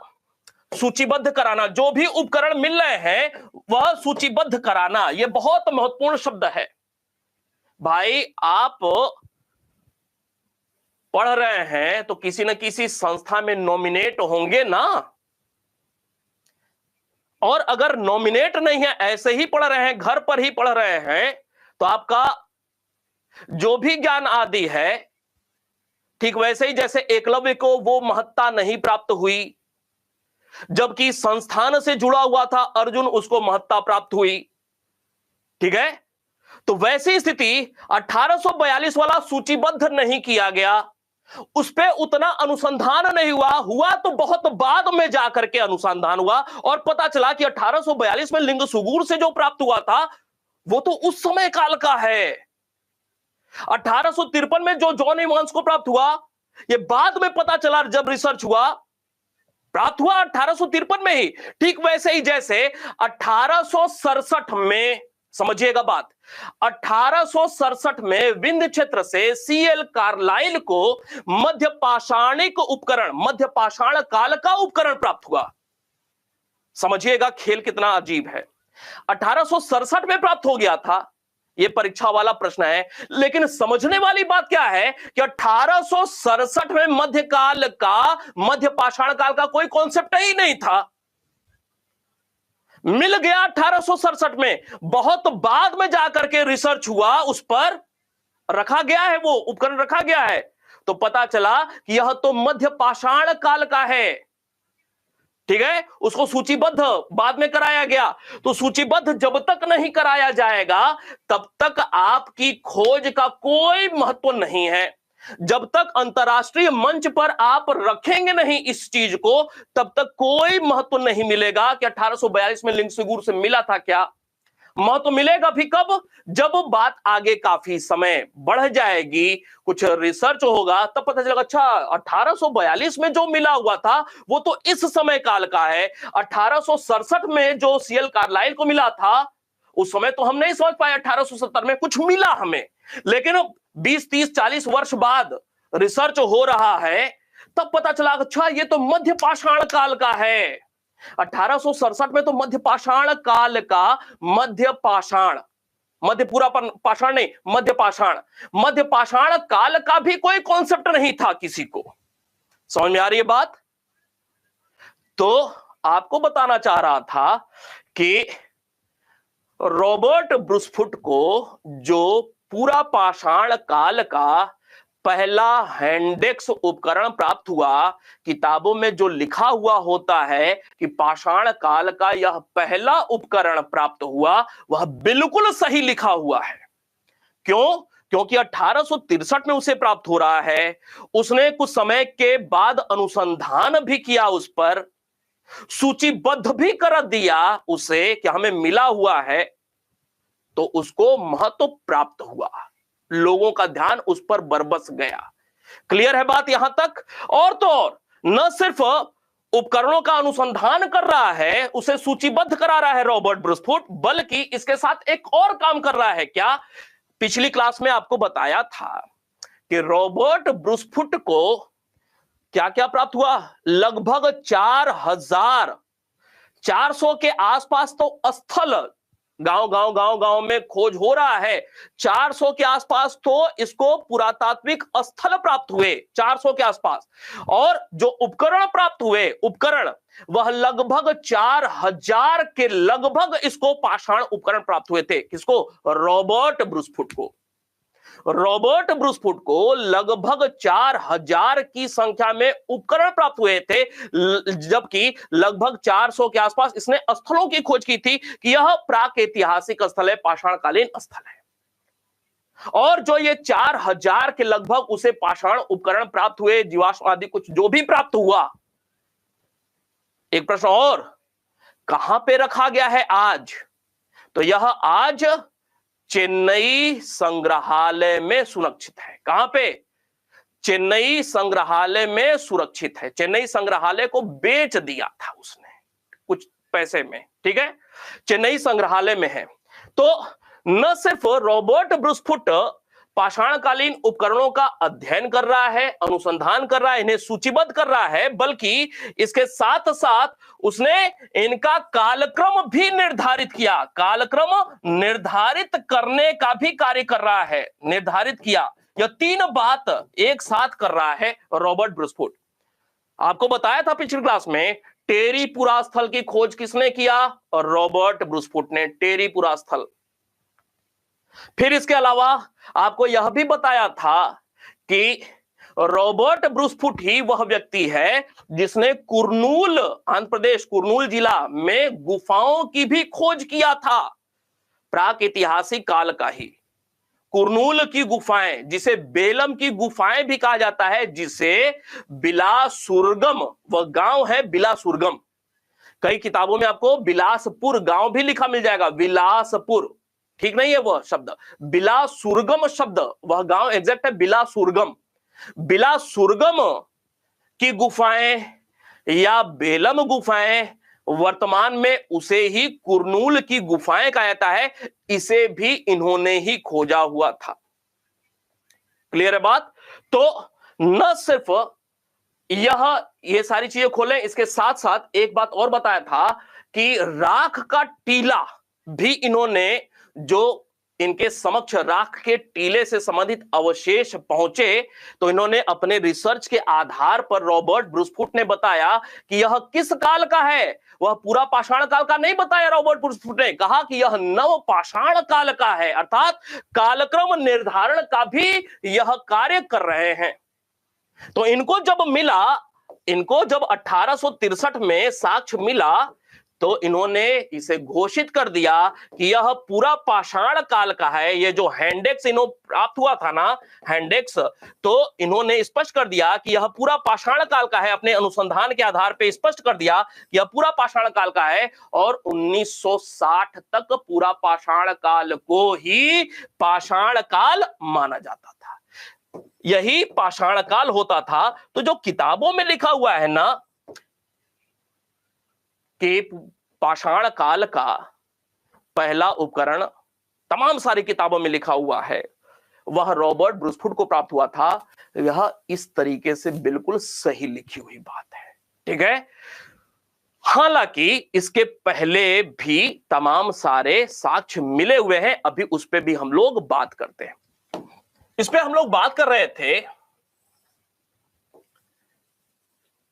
सूचीबद्ध कराना, जो भी उपकरण मिल रहे हैं वह सूचीबद्ध कराना, यह बहुत महत्वपूर्ण शब्द है। भाई आप पढ़ रहे हैं तो किसी न किसी संस्था में नॉमिनेट होंगे ना, और अगर नॉमिनेट नहीं है, ऐसे ही पढ़ रहे हैं, घर पर ही पढ़ रहे हैं, तो आपका जो भी ज्ञान आदि है, ठीक वैसे ही जैसे एकलव्य को वो महत्ता नहीं प्राप्त हुई, जबकि संस्थान से जुड़ा हुआ था अर्जुन, उसको महत्ता प्राप्त हुई। ठीक है, तो वैसी स्थिति 1842 वाला सूचीबद्ध नहीं किया गया, उस पे उतना अनुसंधान नहीं हुआ, हुआ तो बहुत बाद में जाकर के अनुसंधान हुआ और पता चला कि 1842 में लिंगसुगुर से जो प्राप्त हुआ था वो तो उस समय काल का है। 1853 में जो जॉन इवांस को प्राप्त हुआ, ये बाद में पता चला जब रिसर्च हुआ, प्राप्त हुआ 1853 में ही। ठीक वैसे ही जैसे 1867 में, समझिएगा बात, 1867 में विंध्य क्षेत्र से सीएल कार्लाइल को मध्य पाषाणिक उपकरण, मध्य पाषाण काल का उपकरण प्राप्त हुआ। समझिएगा खेल कितना अजीब है। 1867 में प्राप्त हो गया था, यह परीक्षा वाला प्रश्न है, लेकिन समझने वाली बात क्या है कि 1867 में मध्यकाल का, मध्य पाषाण काल का कोई कॉन्सेप्ट ही नहीं था, मिल गया 1867 में, बहुत बाद में जाकर के रिसर्च हुआ, उस पर रखा गया है, वो उपकरण रखा गया है, तो पता चला कि यह तो मध्य पाषाण काल का है। ठीक है, उसको सूचीबद्ध बाद में कराया गया। तो सूचीबद्ध जब तक नहीं कराया जाएगा तब तक आपकी खोज का कोई महत्व नहीं है। जब तक अंतरराष्ट्रीय मंच पर आप रखेंगे नहीं इस चीज को, तब तक कोई महत्व नहीं मिलेगा कि 1842 में लिंगसुगुर से मिला था क्या। महत्व मिलेगा भी कब, जब बात आगे काफी समय बढ़ जाएगी, कुछ रिसर्च होगा, तब पता चलेगा अच्छा 1842 में जो मिला हुआ था वो तो इस समय काल का है। 1867 में जो सीएल कार्लाइल को मिला था उस समय तो हम नहीं समझ पाए, 1870 में कुछ मिला हमें, लेकिन 20, 30, 40 वर्ष बाद रिसर्च हो रहा है, तब पता चला अच्छा ये तो मध्य पाषाण काल का है। 1867 में तो मध्य पाषाण काल का, मध्य पाषाण, मध्य पूरा पाषाण नहीं, मध्य पाषाण, मध्य पाषाण काल का भी कोई कॉन्सेप्ट नहीं था किसी को। समझ में आ रही है बात? तो आपको बताना चाह रहा था कि रॉबर्ट ब्रूसफुट को जो पूरा पाषाण काल का पहला हैंडेक्स उपकरण प्राप्त हुआ, किताबों में जो लिखा हुआ होता है कि पाषाण काल का यह पहला उपकरण प्राप्त हुआ, वह बिल्कुल सही लिखा हुआ है। क्यों? क्योंकि 1863 में उसे प्राप्त हो रहा है, उसने कुछ समय के बाद अनुसंधान भी किया, उस पर सूचीबद्ध भी कर दिया उसे कि हमें मिला हुआ है, तो उसको महत्व प्राप्त हुआ, लोगों का ध्यान उस पर बरबस गया। क्लियर है बात यहां तक? और तो और न सिर्फ उपकरणों का अनुसंधान कर रहा है, उसे सूचीबद्ध करा रहा है रॉबर्ट ब्रूसफुट, बल्कि इसके साथ एक और काम कर रहा है। क्या? पिछली क्लास में आपको बताया था कि रॉबर्ट ब्रूसफुट को क्या क्या प्राप्त हुआ? लगभग 4,400 के आसपास तो स्थल, गांव में खोज हो रहा है। 400 के आसपास तो इसको पुरातात्विक स्थल प्राप्त हुए, 400 के आसपास। और जो उपकरण प्राप्त हुए, उपकरण, वह लगभग 4,000 के लगभग इसको पाषाण उपकरण प्राप्त हुए थे। किसको? रॉबर्ट ब्रूसफुट को। रॉबर्ट ब्रूसफुट को लगभग 4,000 की संख्या में उपकरण प्राप्त हुए थे, जबकि लगभग 400 के आसपास इसने स्थलों की खोज की थी कि यह प्राक ऐतिहासिक स्थल है, पाषाणकालीन स्थल है। और जो ये 4,000 के लगभग उसे पाषाण उपकरण प्राप्त हुए, जीवाश्म आदि कुछ जो भी प्राप्त हुआ, एक प्रश्न और, कहां पे रखा गया है आज? तो यह आज चेन्नई संग्रहालय में सुरक्षित है। कहां पे? चेन्नई संग्रहालय में सुरक्षित है। चेन्नई संग्रहालय को बेच दिया था उसने कुछ पैसे में, ठीक है, चेन्नई संग्रहालय में है। तो न सिर्फ रॉबर्ट ब्रूसफुट पाषाणकालीन उपकरणों का अध्ययन कर रहा है, अनुसंधान कर रहा है, इन्हें सूचीबद्ध कर रहा है, बल्कि इसके साथ साथ उसने इनका कालक्रम भी निर्धारित किया। कालक्रम निर्धारित करने का भी कार्य कर रहा है, निर्धारित किया। यह तीन बात एक साथ कर रहा है रॉबर्ट ब्रूसफुट। आपको बताया था पिछली क्लास में, टेरीपुरा स्थल की खोज किसने किया? और रॉबर्ट ब्रूसफुट ने, टेरीपुरा स्थल। फिर इसके अलावा आपको यह भी बताया था कि रॉबर्ट ब्रूसफुट ही वह व्यक्ति है जिसने कुर्नूल, आंध्र प्रदेश, कुर्नूल जिला में गुफाओं की भी खोज किया था, प्राक ऐतिहासिक काल का ही। कुर्नूल की गुफाएं, जिसे बेलम की गुफाएं भी कहा जाता है, जिसे बिलासुरगम, वह गांव है बिलासुरगम। कई किताबों में आपको बिलासपुर गांव भी लिखा मिल जाएगा, बिलासपुर, ठीक नहीं है वह शब्द, बिलासुरगम शब्द, वह गांव एग्जैक्ट है बिलासुरगम। बिलासुरगम की गुफाएं या बेलम गुफाएं, वर्तमान में उसे ही कुर्नूल की गुफाएं कहा जाता है, इसे भी इन्होंने ही खोजा हुआ था। क्लियर है बात? तो न सिर्फ ये सारी चीजें खोलें, इसके साथ साथ एक बात और बताया था कि राख का टीला भी इन्होंने, जो इनके समक्ष राख के टीले से संबंधित अवशेष पहुंचे, तो इन्होंने अपने रिसर्च के आधार पर रॉबर्ट ब्रूसफुट ने बताया कि यह किस काल का है। वह पूरा पाषाण काल का नहीं बताया, रॉबर्ट ब्रूसफुट ने कहा कि यह नव पाषाण काल का है, अर्थात कालक्रम निर्धारण का भी यह कार्य कर रहे हैं। तो इनको जब 1863 में साक्ष्य मिला, तो इन्होंने इसे घोषित कर दिया कि यह पूरा पाषाण काल का है। ये जो हैंडेक्स इन्हों प्राप्त हुआ था ना, हैंडेक्स, तो इन्होंने स्पष्ट कर दिया कि यह पूरा पाषाण काल का है। अपने अनुसंधान के आधार पर स्पष्ट कर दिया कि यह पूरा पाषाण काल का है, और 1960 तक पूरा पाषाण काल को ही पाषाण काल माना जाता था, यही पाषाण काल होता था। तो जो किताबों में लिखा हुआ है ना कि पाषाण काल का पहला उपकरण तमाम सारी किताबों में लिखा हुआ है, वह रॉबर्ट ब्रूसफुट को प्राप्त हुआ था, यह इस तरीके से बिल्कुल सही लिखी हुई बात है, ठीक है। हालांकि इसके पहले भी तमाम सारे साक्ष्य मिले हुए हैं, अभी उस पर भी हम लोग बात करते हैं। इस पे हम लोग बात कर रहे थे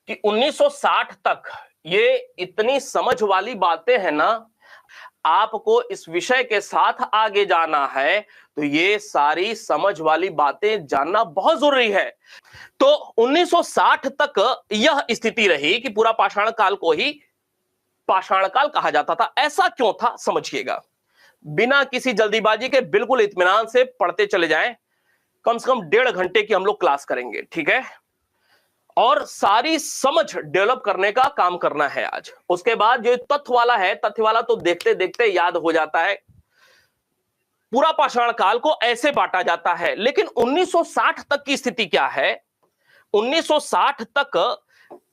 कि 1960 तक ये इतनी समझ वाली बातें हैं ना, आपको इस विषय के साथ आगे जाना है तो ये सारी समझ वाली बातें जानना बहुत जरूरी है। तो 1960 तक यह स्थिति रही कि पूरा पाषाण काल को ही पाषाण काल कहा जाता था। ऐसा क्यों था समझिएगा, बिना किसी जल्दीबाजी के बिल्कुल इत्मीनान से पढ़ते चले जाएं। कम से कम 1.5 घंटे की हम लोग क्लास करेंगे, ठीक है, और सारी समझ डेवलप करने का काम करना है आज। उसके बाद जो तथ्य वाला है, तथ्य वाला तो देखते देखते याद हो जाता है। पूरा पाषाण काल को ऐसे बांटा जाता है, लेकिन 1960 तक की स्थिति क्या है? 1960 तक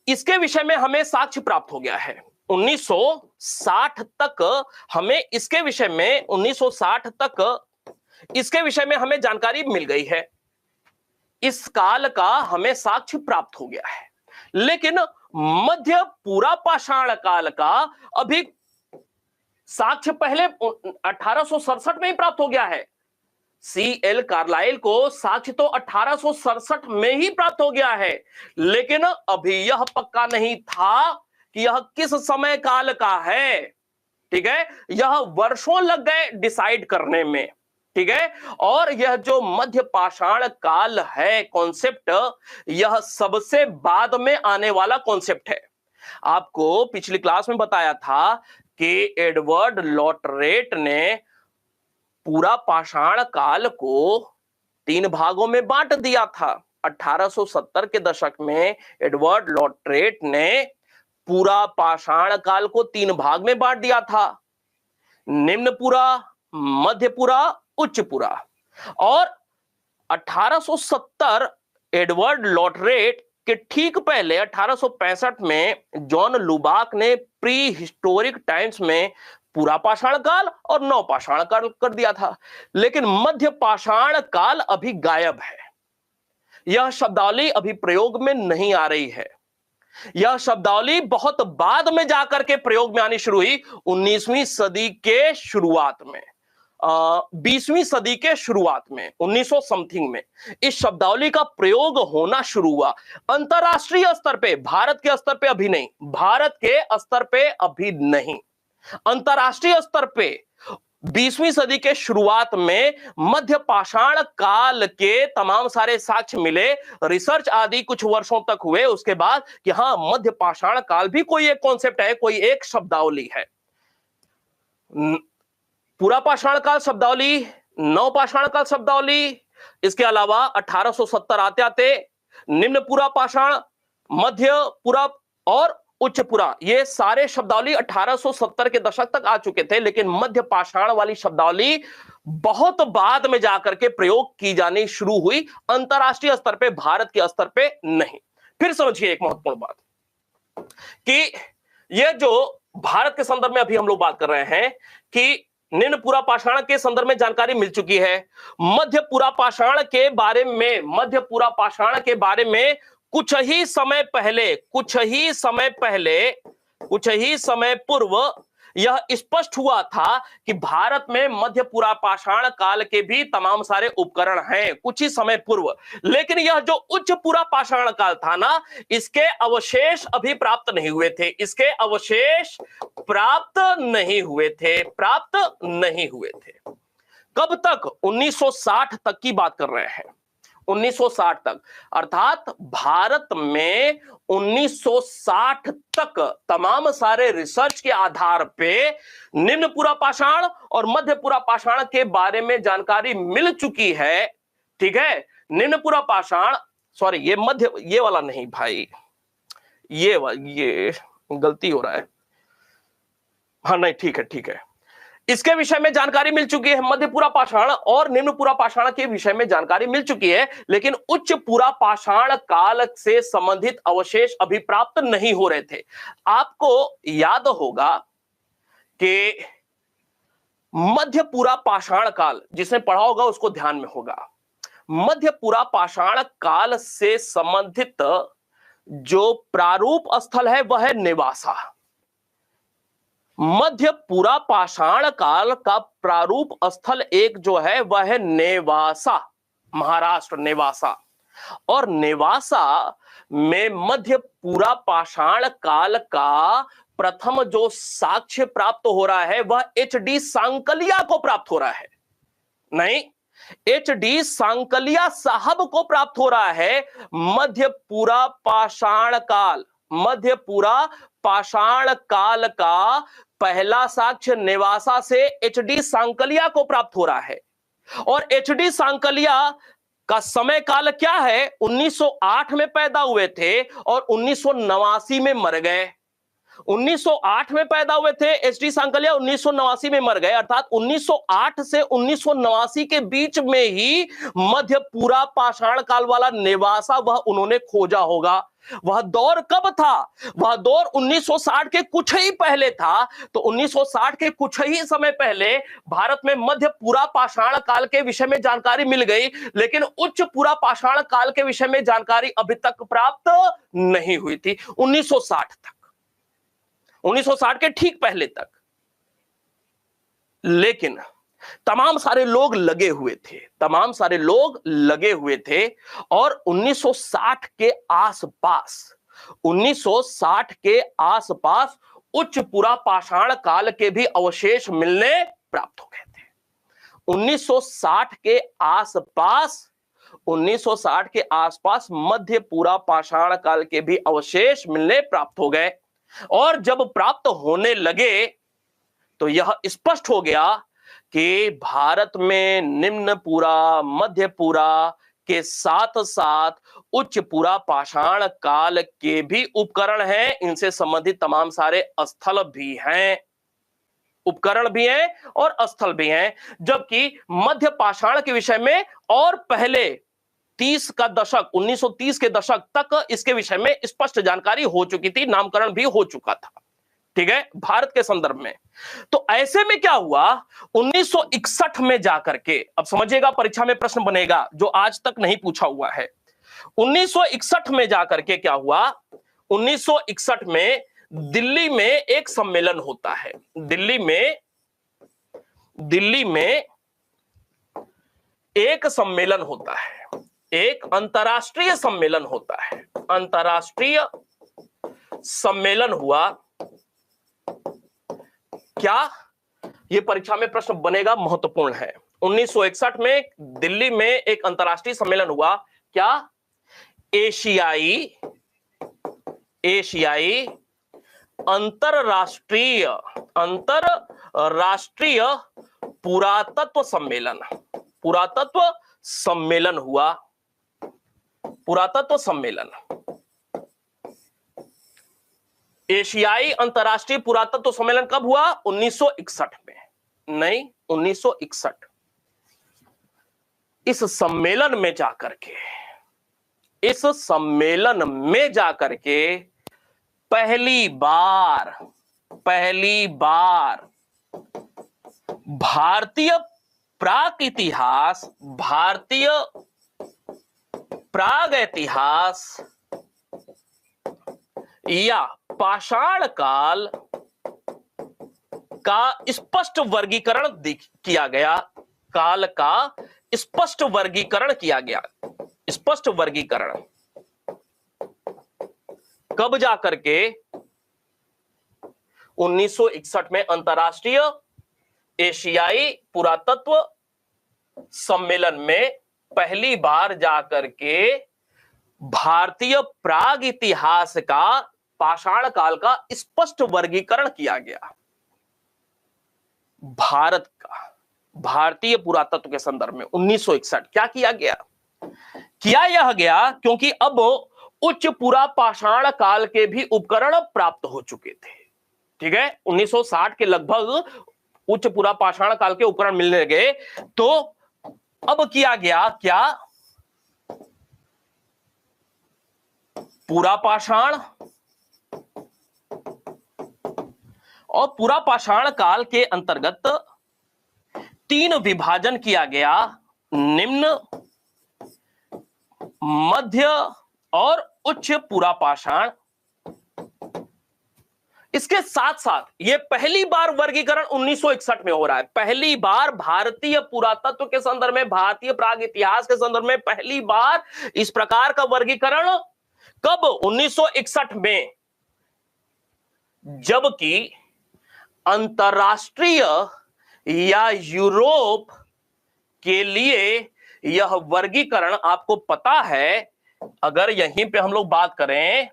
इसके विषय में हमें साक्ष्य प्राप्त हो गया है। 1960 तक हमें इसके विषय में 1960 तक इसके विषय में हमें जानकारी मिल गई है, इस काल का हमें साक्ष्य प्राप्त हो गया है। लेकिन मध्य पूरा पाषाण काल का अभी साक्ष्य पहले 1867 में ही प्राप्त हो गया है। C.L. कार्लाइल को साक्ष्य तो 1867 में ही प्राप्त हो गया है, लेकिन अभी यह पक्का नहीं था कि यह किस समय काल का है। ठीक है, यह वर्षों लग गए डिसाइड करने में। ठीक है, और यह जो मध्य पाषाण काल है कॉन्सेप्ट, यह सबसे बाद में आने वाला कॉन्सेप्ट है। आपको पिछली क्लास में बताया था कि एडवर्ड लॉटरेट ने पूरा पाषाण काल को 3 भागों में बांट दिया था। 1870 के दशक में एडवर्ड लॉटरेट ने पूरा पाषाण काल को 3 भाग में बांट दिया था, निम्न पूरा, मध्य पूरा, उच्च पूरा। और 1870 एडवर्ड लॉटरेट के ठीक पहले 1865 में जॉन लुबाक ने प्री हिस्टोरिक टाइम्स में पूरा पाषाण काल और नव पाषाण काल कर दिया था, लेकिन मध्य पाषाण काल अभी गायब है। यह शब्दावली अभी प्रयोग में नहीं आ रही है। यह शब्दावली बहुत बाद में जाकर के प्रयोग में आनी शुरू हुई, 19वीं सदी के शुरुआत में, 20वीं सदी के शुरुआत में, 1900 समथिंग में इस शब्दावली का प्रयोग होना शुरू हुआ। अंतरराष्ट्रीय स्तर पे, भारत के स्तर पे अभी नहीं, भारत के स्तर पे अभी नहीं, अंतरराष्ट्रीय स्तर पे 20वीं सदी के शुरुआत में मध्य पाषाण काल के तमाम सारे साक्ष्य मिले, रिसर्च आदि कुछ वर्षों तक हुए, उसके बाद कि हां मध्य पाषाण काल भी कोई एक कॉन्सेप्ट है, कोई एक शब्दावली है। पूरा पाषाण काल शब्दावली, नव पाषाण काल शब्दावली, इसके अलावा 1870 आते आते निम्न पूरा पाषाण, मध्य पूरा और उच्च पूरा, ये सारे शब्दावली 1870 के दशक तक आ चुके थे, लेकिन मध्य पाषाण वाली शब्दावली बहुत बाद में जाकर के प्रयोग की जानी शुरू हुई, अंतरराष्ट्रीय स्तर पे, भारत के स्तर पे नहीं। फिर समझिए एक महत्वपूर्ण बात कि ये जो भारत के संदर्भ में अभी हम लोग बात कर रहे हैं कि निम्न पूरा पाषाण के संदर्भ में जानकारी मिल चुकी है, मध्य पूरा पाषाण के बारे में, मध्य पूरा पाषाण के बारे में कुछ ही समय पूर्व यह स्पष्ट हुआ था कि भारत में मध्य पूरा पाषाण काल के भी तमाम सारे उपकरण हैं, कुछ ही समय पूर्व। लेकिन यह जो उच्च पूरा पाषाण काल था ना, इसके अवशेष अभी प्राप्त नहीं हुए थे, इसके अवशेष प्राप्त नहीं हुए थे। कब तक? 1960 तक की बात कर रहे हैं, 1960 तक, अर्थात भारत में 1960 तक तमाम सारे रिसर्च के आधार पे निम्न पूरा पाषाण और मध्य पूरा पाषाण के बारे में जानकारी मिल चुकी है। ठीक है, निम्न पूरा पाषाण, सॉरी ये मध्य, ये वाला नहीं भाई, ये गलती हो रहा है, हाँ नहीं ठीक है, इसके विषय में जानकारी मिल चुकी है, मध्य पूरा पाषाण और निम्न पूरा पाषाण के विषय में जानकारी मिल चुकी है, लेकिन उच्च पूरा पाषाण काल से संबंधित अवशेष अभी प्राप्त नहीं हो रहे थे। आपको याद होगा कि मध्य पूरा पाषाण काल, जिसने पढ़ा होगा उसको ध्यान में होगा, मध्य पूरा पाषाण काल से संबंधित जो प्रारूप स्थल है वह है नेवासा। मध्य पूरा पाषाण काल का प्रारूप स्थल एक जो है वह है नेवासा, महाराष्ट्र, नेवासा। और नेवासा में मध्य पूरा पाषाण काल का प्रथम जो साक्ष्य प्राप्त हो रहा है वह एच.डी. सांकलिया को प्राप्त हो रहा है, नहीं, एच.डी. सांकलिया साहब को प्राप्त हो रहा है। मध्य पूरा पाषाण काल, मध्य पूरा पाषाण काल का पहला साक्ष्य नेवासा से एच.डी. सांकलिया को प्राप्त हो रहा है। और एच.डी. सांकलिया का समय काल क्या है? 1908 में पैदा हुए थे और 1989 में मर गए। 1908 में पैदा हुए थे एच डी सांकलिया, 1989 में मर गए, अर्थात 1908 से 1989 के बीच में ही मध्य पूरा पाषाण काल वाला नेवासा वह उन्होंने खोजा होगा। वह दौर कब था? वह दौर 1960 के कुछ ही पहले था। तो 1960 के कुछ ही समय पहले भारत में मध्य पूरा पाषाण काल के विषय में जानकारी मिल गई, लेकिन उच्च पूरा पाषाण काल के विषय में जानकारी अभी तक प्राप्त नहीं हुई थी। 1960 तक, 1960 के ठीक पहले तक। लेकिन तमाम सारे लोग लगे हुए थे, तमाम सारे लोग लगे हुए थे, और 1960 के आसपास, 1960 के आसपास उच्च पूरा पाषाण काल के भी अवशेष मिलने प्राप्त हो गए थे। 1960 के आसपास, 1960 के आसपास मध्य पूरा पाषाण काल के भी अवशेष मिलने प्राप्त हो गए। और जब प्राप्त होने लगे तो यह स्पष्ट हो गया कि भारत में निम्न पूरा, मध्य पूरा के साथ साथ उच्च पूरा पाषाण काल के भी उपकरण हैं। इनसे संबंधित तमाम सारे स्थल भी हैं, उपकरण भी हैं और स्थल भी हैं। जबकि मध्य पाषाण के विषय में और पहले 30 का दशक, 1930 के दशक तक इसके विषय में स्पष्ट जानकारी हो चुकी थी, नामकरण भी हो चुका था, ठीक है, भारत के संदर्भ में। तो ऐसे में क्या हुआ, 1961 में जाकर के, अब समझिएगा परीक्षा में प्रश्न बनेगा जो आज तक नहीं पूछा हुआ है। 1961 में जाकर के क्या हुआ, 1961 में दिल्ली में एक सम्मेलन होता है। दिल्ली में एक सम्मेलन होता है, एक अंतर्राष्ट्रीय सम्मेलन होता है। अंतर्राष्ट्रीय सम्मेलन हुआ क्या, यह परीक्षा में प्रश्न बनेगा, महत्वपूर्ण है। 1961 में दिल्ली में एक अंतर्राष्ट्रीय सम्मेलन हुआ, क्या? एशियाई अंतरराष्ट्रीय पुरातत्व सम्मेलन, पुरातत्व सम्मेलन हुआ। पुरातत्व सम्मेलन, एशियाई अंतरराष्ट्रीय पुरातत्व सम्मेलन कब हुआ? 1961 में, नहीं 1961। इस सम्मेलन में जाकर के पहली बार भारतीय प्राग इतिहास या पाषाण काल का स्पष्ट वर्गीकरण किया गया। काल का स्पष्ट वर्गीकरण किया गया। स्पष्ट वर्गीकरण कब जाकर के? 1961 में अंतर्राष्ट्रीय एशियाई पुरातत्व सम्मेलन में पहली बार जाकर के भारतीय प्राग इतिहास का, पाषाण काल का स्पष्ट वर्गीकरण किया गया। भारत का, भारतीय पुरातत्व के संदर्भ में 1961 क्या किया गया? किया यह गया क्योंकि अब उच्च पूरा पाषाण काल के भी उपकरण प्राप्त हो चुके थे, ठीक है। 1960 के लगभग उच्च पूरा पाषाण काल के उपकरण मिलने लगे, तो अब किया गया क्या? पूरा पाषाण और पूरा पाषाण काल के अंतर्गत 3 विभाजन किया गया, निम्न, मध्य और उच्च पूरा पाषाण। इसके साथ साथ यह पहली बार वर्गीकरण 1961 में हो रहा है। पहली बार भारतीय पुरातत्व के संदर्भ में, भारतीय प्राग इतिहास के संदर्भ में पहली बार इस प्रकार का वर्गीकरण कब? 1961 में, जबकि अंतरराष्ट्रीय या यूरोप के लिए यह वर्गीकरण आपको पता है, अगर यहीं पे हम लोग बात करें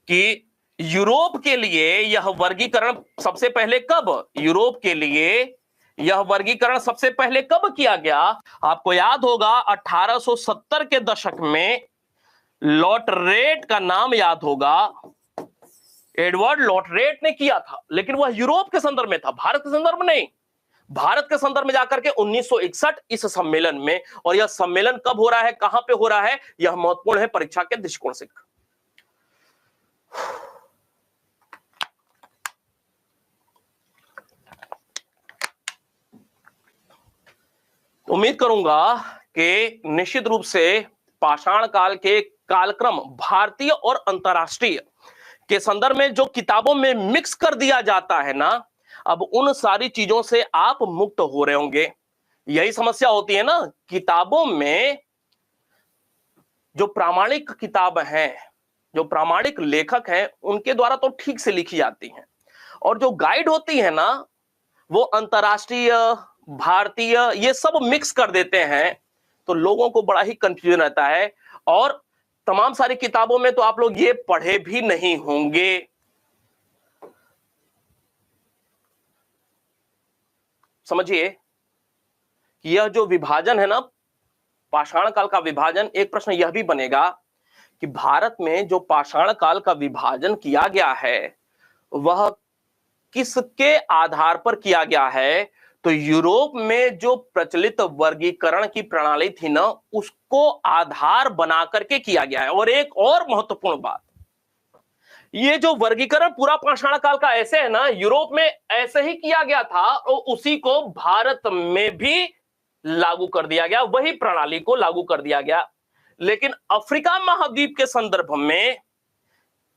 कि यूरोप के लिए यह वर्गीकरण सबसे पहले कब, यूरोप के लिए यह वर्गीकरण सबसे पहले कब किया गया? आपको याद होगा 1870 के दशक में लॉर्ड रेड का नाम याद होगा। एडवर्ड लॉटरेट ने किया था, लेकिन वह यूरोप के संदर्भ में था, भारत के संदर्भ में नहीं। भारत के संदर्भ में जाकर के 1961 इस सम्मेलन में, और यह सम्मेलन कब हो रहा है, कहां पे हो रहा है, यह महत्वपूर्ण है परीक्षा के दृष्टिकोण से। उम्मीद करूंगा कि निश्चित रूप से पाषाण काल के कालक्रम भारतीय और अंतरराष्ट्रीय के संदर्भ में जो किताबों में मिक्स कर दिया जाता है ना, अब उन सारी चीजों से आप मुक्त हो रहे होंगे। यही समस्या होती है ना, किताबों में जो प्रामाणिक किताब हैं, जो प्रामाणिक लेखक हैं, उनके द्वारा तो ठीक से लिखी जाती हैं, और जो गाइड होती है ना, वो अंतरराष्ट्रीय, भारतीय, ये सब मिक्स कर देते हैं, तो लोगों को बड़ा ही कंफ्यूजन रहता है। और तमाम सारी किताबों में तो आप लोग ये पढ़े भी नहीं होंगे। समझिए कि यह जो विभाजन है ना, पाषाण काल का विभाजन, एक प्रश्न यह भी बनेगा कि भारत में जो पाषाण काल का विभाजन किया गया है वह किसके आधार पर किया गया है। तो यूरोप में जो प्रचलित वर्गीकरण की प्रणाली थी ना, उसको आधार बना करके किया गया है। और एक और महत्वपूर्ण बात, ये जो वर्गीकरण पूरा पाषाण काल का ऐसे है ना, यूरोप में ऐसे ही किया गया था और उसी को भारत में भी लागू कर दिया गया, वही प्रणाली को लागू कर दिया गया। लेकिन अफ्रीका महाद्वीप के संदर्भ में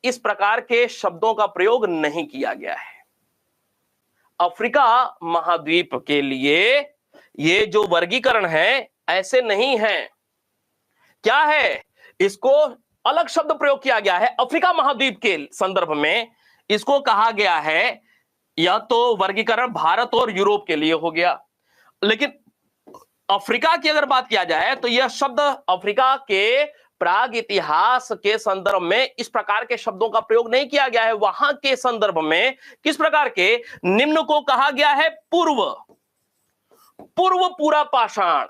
इस प्रकार के शब्दों का प्रयोग नहीं किया गया है। अफ्रीका महाद्वीप के लिए ये जो वर्गीकरण है ऐसे नहीं है। क्या है, इसको अलग शब्द प्रयोग किया गया है। अफ्रीका महाद्वीप के संदर्भ में इसको कहा गया है, या तो वर्गीकरण भारत और यूरोप के लिए हो गया, लेकिन अफ्रीका की अगर बात किया जाए तो यह शब्द अफ्रीका के प्राग इतिहास के संदर्भ में इस प्रकार के शब्दों का प्रयोग नहीं किया गया है। वहां के संदर्भ में किस प्रकार के, निम्न को कहा गया है पूर्व, पूर्व पूरा पाषाण।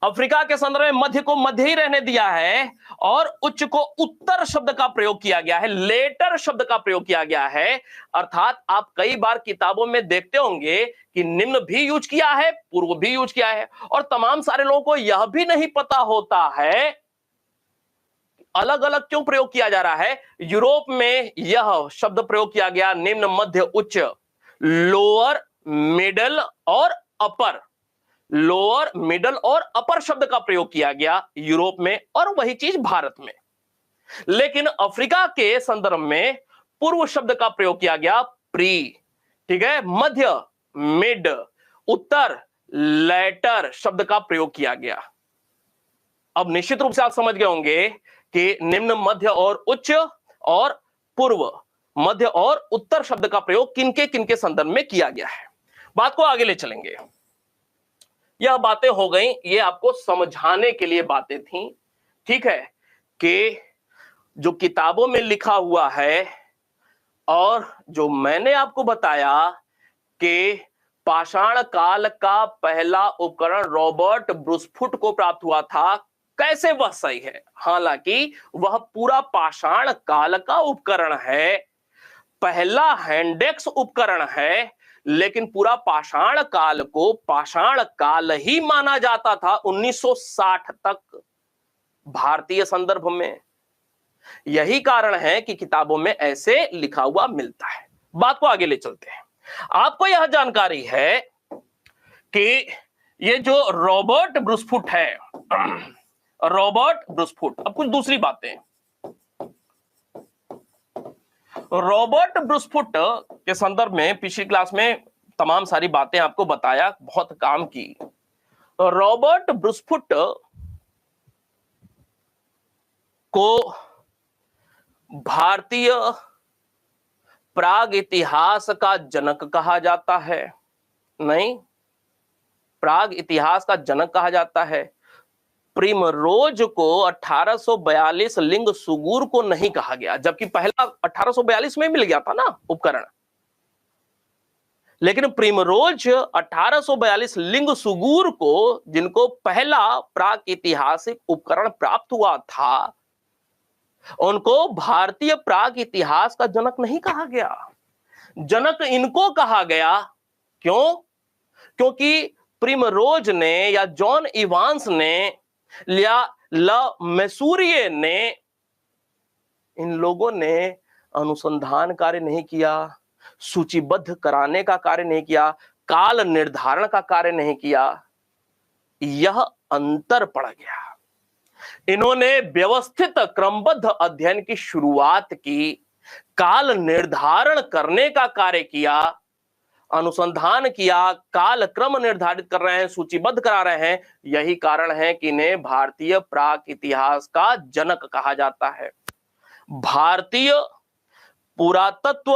अफ्रीका के संदर्भ में मध्य को मध्य ही रहने दिया है, और उच्च को उत्तर शब्द का प्रयोग किया गया है, लेटर शब्द का प्रयोग किया गया है। अर्थात आप कई बार किताबों में देखते होंगे कि निम्न भी यूज किया है, पूर्व भी यूज किया है, और तमाम सारे लोगों को यह भी नहीं पता होता है अलग अलग क्यों प्रयोग किया जा रहा है। यूरोप में यह शब्द प्रयोग किया गया, निम्न, मध्य, उच्च, लोअर, मिडल और अपर, लोअर, मिडल और अपर शब्द का प्रयोग किया गया यूरोप में, और वही चीज भारत में। लेकिन अफ्रीका के संदर्भ में पूर्व शब्द का प्रयोग किया गया, प्री, ठीक है, मध्य, मिड, उत्तर, लेटर शब्द का प्रयोग किया गया। अब निश्चित रूप से आप समझ गए होंगे कि निम्न, मध्य और उच्च, और पूर्व, मध्य और उत्तर शब्द का प्रयोग किनके किनके संदर्भ में किया गया है। बात को आगे ले चलेंगे। यह बातें हो गई, ये आपको समझाने के लिए बातें थी, ठीक है, कि जो किताबों में लिखा हुआ है और जो मैंने आपको बताया कि पाषाण काल का पहला उपकरण रॉबर्ट ब्रूसफुट को प्राप्त हुआ था, कैसे वह सही है। हालांकि वह पूरा पाषाण काल का उपकरण है, पहला हैंडेक्स उपकरण है, लेकिन पूरा पाषाण काल को पाषाण काल ही माना जाता था 1960 तक भारतीय संदर्भ में। यही कारण है कि किताबों में ऐसे लिखा हुआ मिलता है। बात को आगे ले चलते हैं। आपको यह जानकारी है कि ये जो रॉबर्ट ब्रूसफुट है, रॉबर्ट ब्रूसफुट, अब कुछ दूसरी बातें। रॉबर्ट ब्रूसफुट के संदर्भ में पिछली क्लास में तमाम सारी बातें आपको बताया, बहुत काम की। रॉबर्ट ब्रूसफुट को भारतीय प्राग इतिहास का जनक कहा जाता है। नहीं, प्राग इतिहास का जनक कहा जाता है। प्रिमरोज को 1842 लिंग सुगुर को नहीं कहा गया, जबकि पहला 1842 में मिल गया था ना उपकरण। लेकिन प्रिमरोज 1842 लिंग सुगुर को, जिनको पहला प्राक ऐतिहासिक उपकरण प्राप्त हुआ था, उनको भारतीय प्राग इतिहास का जनक नहीं कहा गया, जनक इनको कहा गया। क्यों? क्योंकि प्रिमरोज ने या जॉन इवांस ने या ल मैसूरिये ने, इन लोगों ने अनुसंधान कार्य नहीं किया, सूचीबद्ध कराने का कार्य नहीं किया, काल निर्धारण का कार्य नहीं किया। यह अंतर पड़ गया। इन्होंने व्यवस्थित क्रमबद्ध अध्ययन की शुरुआत की, काल निर्धारण करने का कार्य किया, अनुसंधान किया, काल क्रम निर्धारित कर रहे हैं, सूचीबद्ध करा रहे हैं। यही कारण है कि इन्हें भारतीय प्राक इतिहास का जनक कहा जाता है। भारतीय पुरातत्व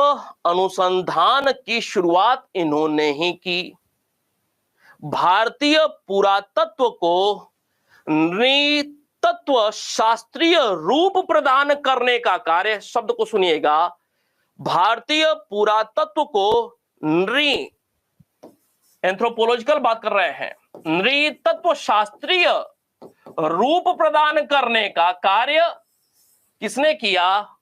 अनुसंधान की शुरुआत इन्होंने ही की। भारतीय पुरातत्व को नृतत्व शास्त्रीय रूप प्रदान करने का कार्य, शब्द को सुनिएगा, भारतीय पुरातत्व को एंथ्रोपोलॉजिकल बात कर रहे हैं, नृतत्व शास्त्रीय रूप प्रदान करने का कार्य किसने किया?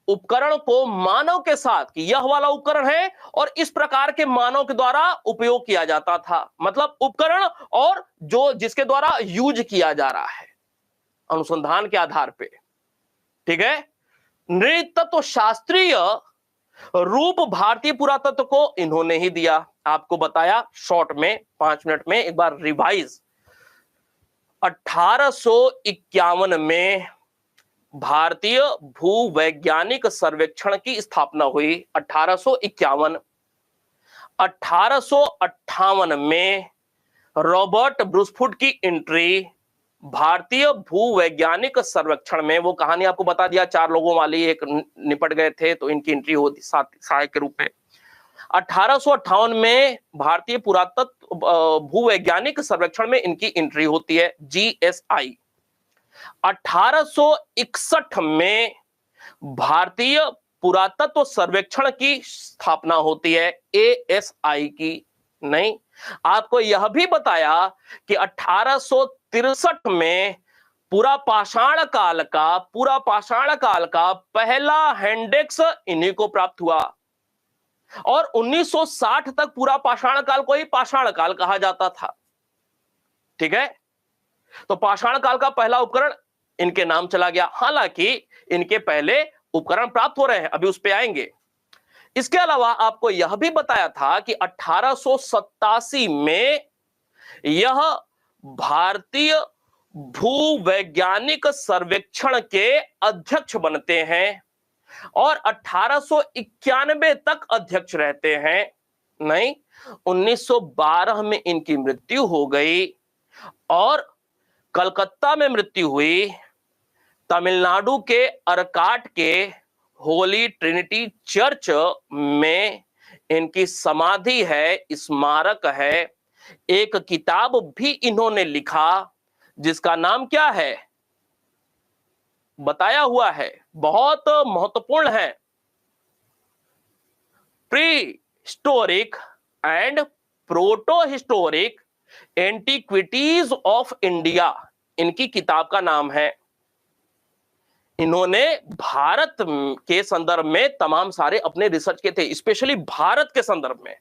उपकरण को मानव के साथ कि यह वाला उपकरण है और इस प्रकार के मानव के द्वारा उपयोग किया जाता था, मतलब उपकरण और जो जिसके द्वारा यूज किया जा रहा है अनुसंधान के आधार पे। ठीक है, नृतत्व शास्त्रीय रूप भारतीय पुरातत्व को इन्होंने ही दिया। आपको बताया शॉर्ट में 5 मिनट में, एक बार रिवाइज। 1851 में भारतीय भूवैज्ञानिक सर्वेक्षण की स्थापना हुई। 1851। 1858 में रॉबर्ट ब्रूसफुट की एंट्री भारतीय भूवैज्ञानिक सर्वेक्षण में। वो कहानी आपको बता दिया, 4 लोगों वाली, एक निपट गए थे तो इनकी एंट्री होती सहायक के रूप में। 1858 में भारतीय पुरातत्व भूवैज्ञानिक सर्वेक्षण में इनकी एंट्री होती है, GSI। 1861 में भारतीय पुरातत्व सर्वेक्षण की स्थापना होती है, ASI की। नहीं, आपको यह भी बताया कि 1863 में पूरा पाषाण काल का पहला हैंडेक्स इन्हीं को प्राप्त हुआ और 1960 तक पूरा पाषाण काल को ही पाषाण काल कहा जाता था। ठीक है, तो पाषाण काल का पहला उपकरण इनके नाम चला गया। हालांकि इनके पहले उपकरण प्राप्त हो रहे हैं, अभी उस पे आएंगे। इसके अलावा आपको यह भी बताया था कि 1887 में यह भारतीय भूवैज्ञानिक सर्वेक्षण के अध्यक्ष बनते हैं और 1891 तक अध्यक्ष रहते हैं। नहीं, 1912 में इनकी मृत्यु हो गई और कलकत्ता में मृत्यु हुई। तमिलनाडु के अरकाट के होली ट्रिनिटी चर्च में इनकी समाधि है, स्मारक है। एक किताब भी इन्होंने लिखा जिसका नाम क्या है, बताया हुआ है, बहुत महत्वपूर्ण है, pre historic and proto historic antiquities of India, इनकी किताब का नाम है। इन्होंने भारत के संदर्भ में तमाम सारे अपने रिसर्च के थे, स्पेशली भारत के संदर्भ में,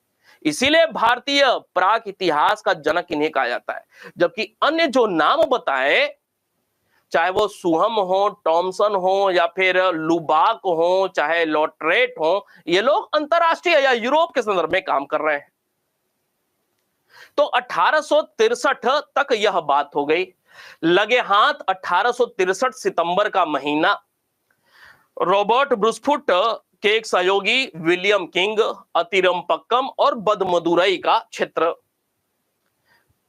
इसीलिए भारतीय प्राक इतिहास का जनक इन्हें कहा जाता है। जबकि अन्य जो नाम बताए, चाहे वो सुहम हो, टॉमसन हो या फिर लुबाक हो, चाहे लॉट्रेट हो, ये लोग अंतरराष्ट्रीय या यूरोप के संदर्भ में काम कर रहे हैं। तो 1863 तक यह बात हो गई। लगे हाथ 1863 सितंबर का महीना, रॉबर्ट ब्रूसफुट के एक सहयोगी विलियम किंग अतिरमपक्कम और बदमदुरई का क्षेत्र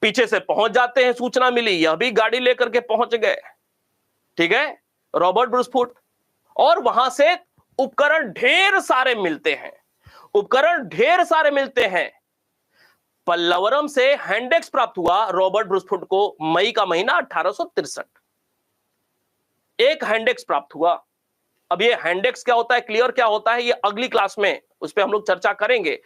पीछे से पहुंच जाते हैं। सूचना मिली, यह भी गाड़ी लेकर के पहुंच गए। ठीक है, रॉबर्ट ब्रूसफुट, और वहां से उपकरण ढेर सारे मिलते हैं। पल्लवरम से हैंडेक्स प्राप्त हुआ रॉबर्ट ब्रूसफुट को मई का महीना 1863, एक हैंडेक्स प्राप्त हुआ। अब ये हैंडेक्स क्या होता है, क्लियर क्या होता है, ये अगली क्लास में उस पर हम लोग चर्चा करेंगे।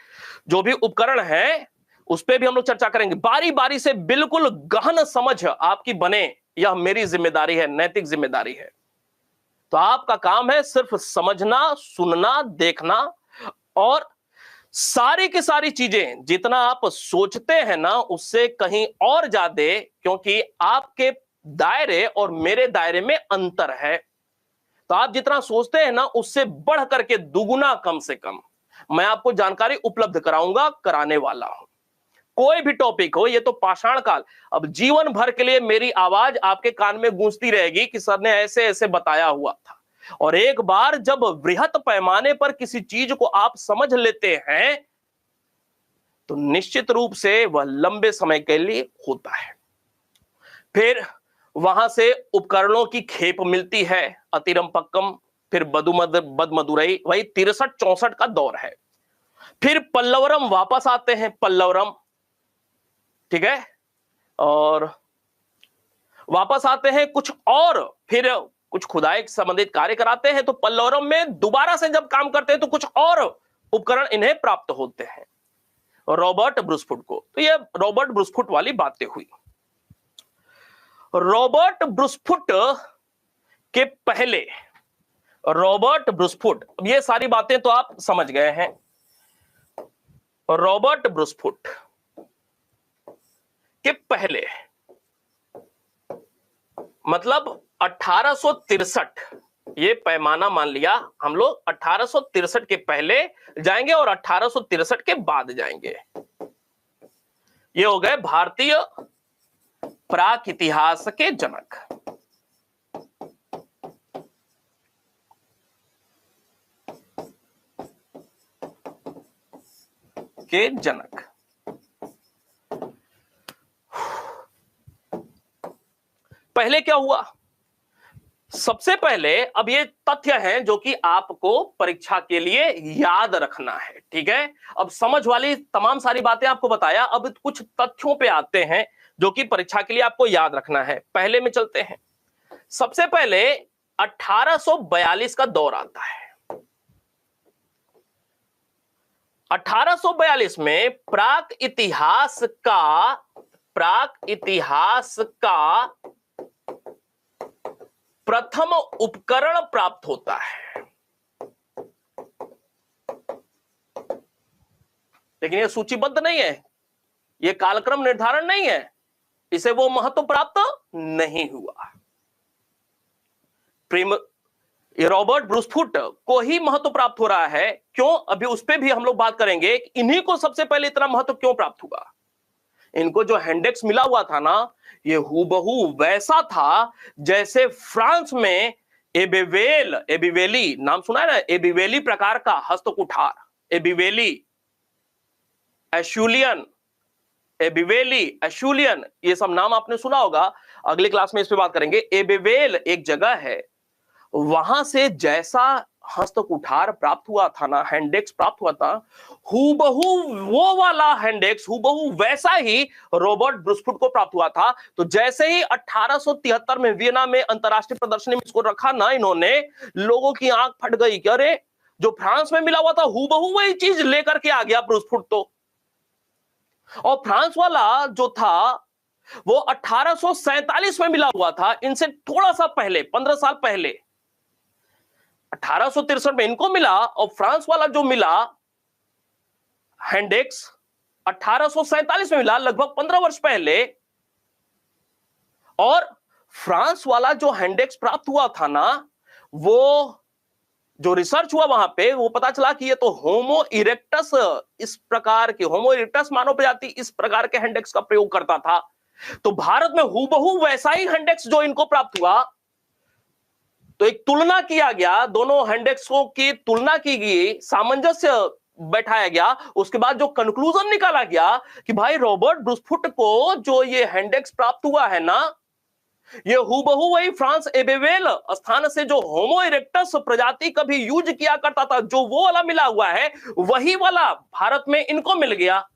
जो भी उपकरण है उस पर भी हम लोग चर्चा करेंगे। बारी बारी से बिल्कुल गहन समझ आपकी बने, यह मेरी जिम्मेदारी है, नैतिक जिम्मेदारी है। तो आपका काम है सिर्फ समझना, सुनना, देखना, और सारी की सारी चीजें जितना आप सोचते हैं ना उससे कहीं और ज्यादा, क्योंकि आपके दायरे और मेरे दायरे में अंतर है। तो आप जितना सोचते हैं ना उससे बढ़ करके दुगुना कम से कम मैं आपको जानकारी उपलब्ध कराऊंगा, कराने वाला हूं। कोई भी टॉपिक हो, ये तो पाषाण काल, अब जीवन भर के लिए मेरी आवाज आपके कान में गूंजती रहेगी कि सर ने ऐसे ऐसे बताया हुआ था। और एक बार जब वृहत पैमाने पर किसी चीज को आप समझ लेते हैं तो निश्चित रूप से वह लंबे समय के लिए होता है। फिर वहां से उपकरणों की खेप मिलती है, अतिरम पक्कम, फिर बदमदुरई, वही 63-64 का दौर है। फिर पल्लवरम वापस आते हैं, पल्लवरम, ठीक है, और वापस आते हैं कुछ और, फिर कुछ खुदाई संबंधित कार्य कराते हैं, तो पल्लवरम में दोबारा से जब काम करते हैं तो कुछ और उपकरण इन्हें प्राप्त होते हैं रॉबर्ट ब्रूसफुट को। तो ये रॉबर्ट ब्रूसफुट वाली बातें हुई। रॉबर्ट ब्रूसफुट के पहले, रॉबर्ट ब्रूसफुट, ये सारी बातें तो आप समझ गए हैं। रॉबर्ट ब्रूसफुट के पहले मतलब 1863, ये पैमाना मान लिया हम लोग, 1863 के पहले जाएंगे और 1863 के बाद जाएंगे। ये हो गए भारतीय प्राक इतिहास के जनक। के जनक पहले क्या हुआ? सबसे पहले, अब ये तथ्य हैं जो कि आपको परीक्षा के लिए याद रखना है, ठीक है। अब समझ वाली तमाम सारी बातें आपको बताया, अब कुछ तथ्यों पे आते हैं जो कि परीक्षा के लिए आपको याद रखना है। पहले में चलते हैं। सबसे पहले 1842 का दौर आता है। 1842 में प्राक इतिहास का प्रथम उपकरण प्राप्त होता है। लेकिन यह सूचीबद्ध नहीं है, यह कालक्रम निर्धारण नहीं है, इसे वो महत्व प्राप्त नहीं हुआ। ये रॉबर्ट ब्रूसफुट को ही महत्व प्राप्त हो रहा है। क्यों? अभी उस पर भी हम लोग बात करेंगे। इन्हीं को सबसे पहले इतना महत्व क्यों प्राप्त हुआ। इनको जो हैंडेक्स मिला हुआ था ना, ये हूबहू वैसा था जैसे फ्रांस में एबिवेली, नाम सुना है ना, एबिवेली प्रकार का हस्तकुठार, एबिवेली, एशुलियन, ये सब नाम आपने सुना होगा। अगली क्लास में इस पे बात करेंगे। एबिवेल एक जगह है, वहां से जैसा हस्तकुठार प्राप्त हुआ था ना, हैंडेक्स प्राप्त हुआ था, हूबहू वो वाला हैंडेक्स, हूबहू वैसा ही रॉबर्ट ब्रूसफुट को प्राप्त हुआ था। तो जैसे ही 1873 में वियना में अंतरराष्ट्रीय प्रदर्शनी में इसको रखा ना इन्होंने, लोगों की आंख फट गई कि अरे, जो फ्रांस में मिला हुआ था हूबहू वही चीज लेकर के आ गया ब्रूसफुट तो। और फ्रांस वाला जो था वो 1847 में मिला हुआ था, इनसे थोड़ा सा पहले, 15 साल पहले। 1863 में इनको मिला, और फ्रांस वाला जो मिला हैंडेक्स 1847 में मिला, लगभग 15 वर्ष पहले। और फ्रांस वाला जो हैंडेक्स प्राप्त हुआ था ना, वो जो रिसर्च हुआ वहां पे, वो पता चला कि ये तो होमो इरेक्टस, इस प्रकार के होमो इरेक्टस मानव प्रजाति इस प्रकार के हैंडेक्स का प्रयोग करता था। तो भारत में हूबहू वैसा ही हैंडेक्स जो इनको प्राप्त हुआ, तो एक तुलना किया गया, दोनों हैंडेक्सों की तुलना की गई, सामंजस्य बैठाया गया। उसके बाद जो कंक्लूजन निकाला गया कि भाई रॉबर्ट ब्रूसफुट को जो ये हैंडेक्स प्राप्त हुआ है ना, ये हूबहू वही फ्रांस एबेवेल स्थान से जो होमो इरेक्टस प्रजाति कभी यूज किया करता था, जो वो वाला मिला हुआ है, वही वाला भारत में इनको मिल गया।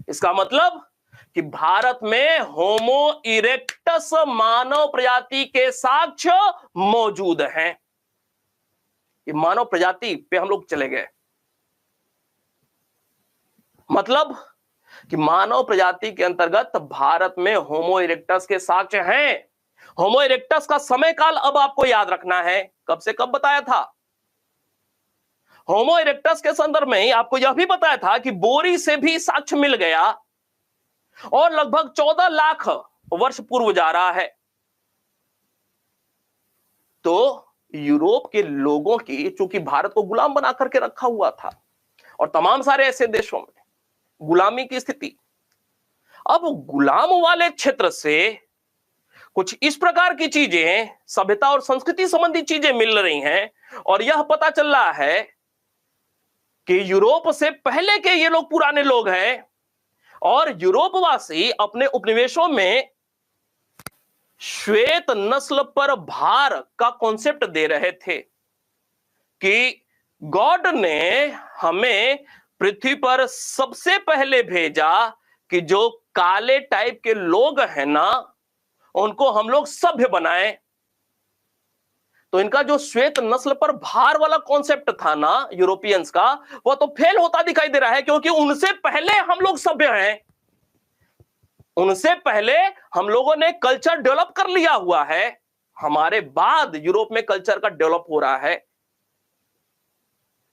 इसका मतलब कि भारत में होमो इरेक्टस मानव प्रजाति के साक्ष्य मौजूद हैं। ये मानव प्रजाति पे हम लोग चले गए, मतलब कि मानव प्रजाति के अंतर्गत भारत में होमो इरेक्टस के साक्ष्य हैं। होमो इरेक्टस का समय काल अब आपको याद रखना है, कब से कब बताया था। होमो इरेक्टस के संदर्भ में आपको यह भी बताया था कि बोरी से भी साक्ष्य मिल गया और लगभग 14 लाख वर्ष पूर्व जा रहा है। तो यूरोप के लोगों की, चूंकि भारत को गुलाम बना करके रखा हुआ था और तमाम सारे ऐसे देशों में गुलामी की स्थिति, अब गुलाम वाले क्षेत्र से कुछ इस प्रकार की चीजें, सभ्यता और संस्कृति संबंधी चीजें मिल रही हैं और यह पता चल रहा है कि यूरोप से पहले के ये लोग पुराने लोग हैं और यूरोपवासी अपने उपनिवेशों में श्वेत नस्ल पर भार का कॉन्सेप्ट दे रहे थे कि गॉड ने हमें पृथ्वी पर सबसे पहले भेजा कि जो काले टाइप के लोग हैं ना, उनको हम लोग सभ्य बनाए। तो इनका जो श्वेत नस्ल पर भार वाला कॉन्सेप्ट था ना यूरोपियंस का, वो तो फेल होता दिखाई दे रहा है, क्योंकि उनसे पहले हम लोग सभ्य हैं, उनसे पहले हम लोगों ने कल्चर डेवलप कर लिया हुआ है, हमारे बाद यूरोप में कल्चर का डेवलप हो रहा है।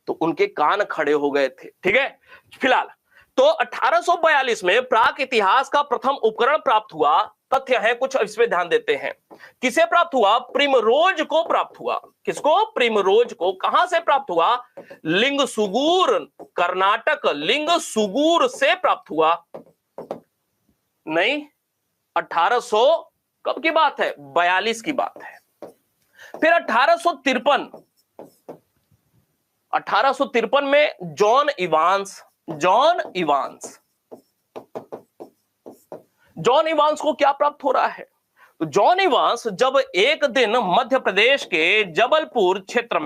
तो उनके कान खड़े हो गए थे। ठीक है, फिलहाल तो 1842 में प्राक इतिहास का प्रथम उपकरण प्राप्त हुआ। तथ्य है कुछ, इसमें ध्यान देते हैं। किसे प्राप्त हुआ? प्रिमरोज को प्राप्त हुआ। किसको? प्रिमरोज को। कहां से प्राप्त हुआ? लिंगसुगूर, कर्नाटक लिंगसुगूर से प्राप्त हुआ। नहीं, 1800 कब की बात है? 42 की बात है। फिर 1853 में जॉन इवांस को क्या प्राप्त हो रहा है? तो जॉन इवांस जब एक दिन मध्य प्रदेश के जबलपुर क्षेत्र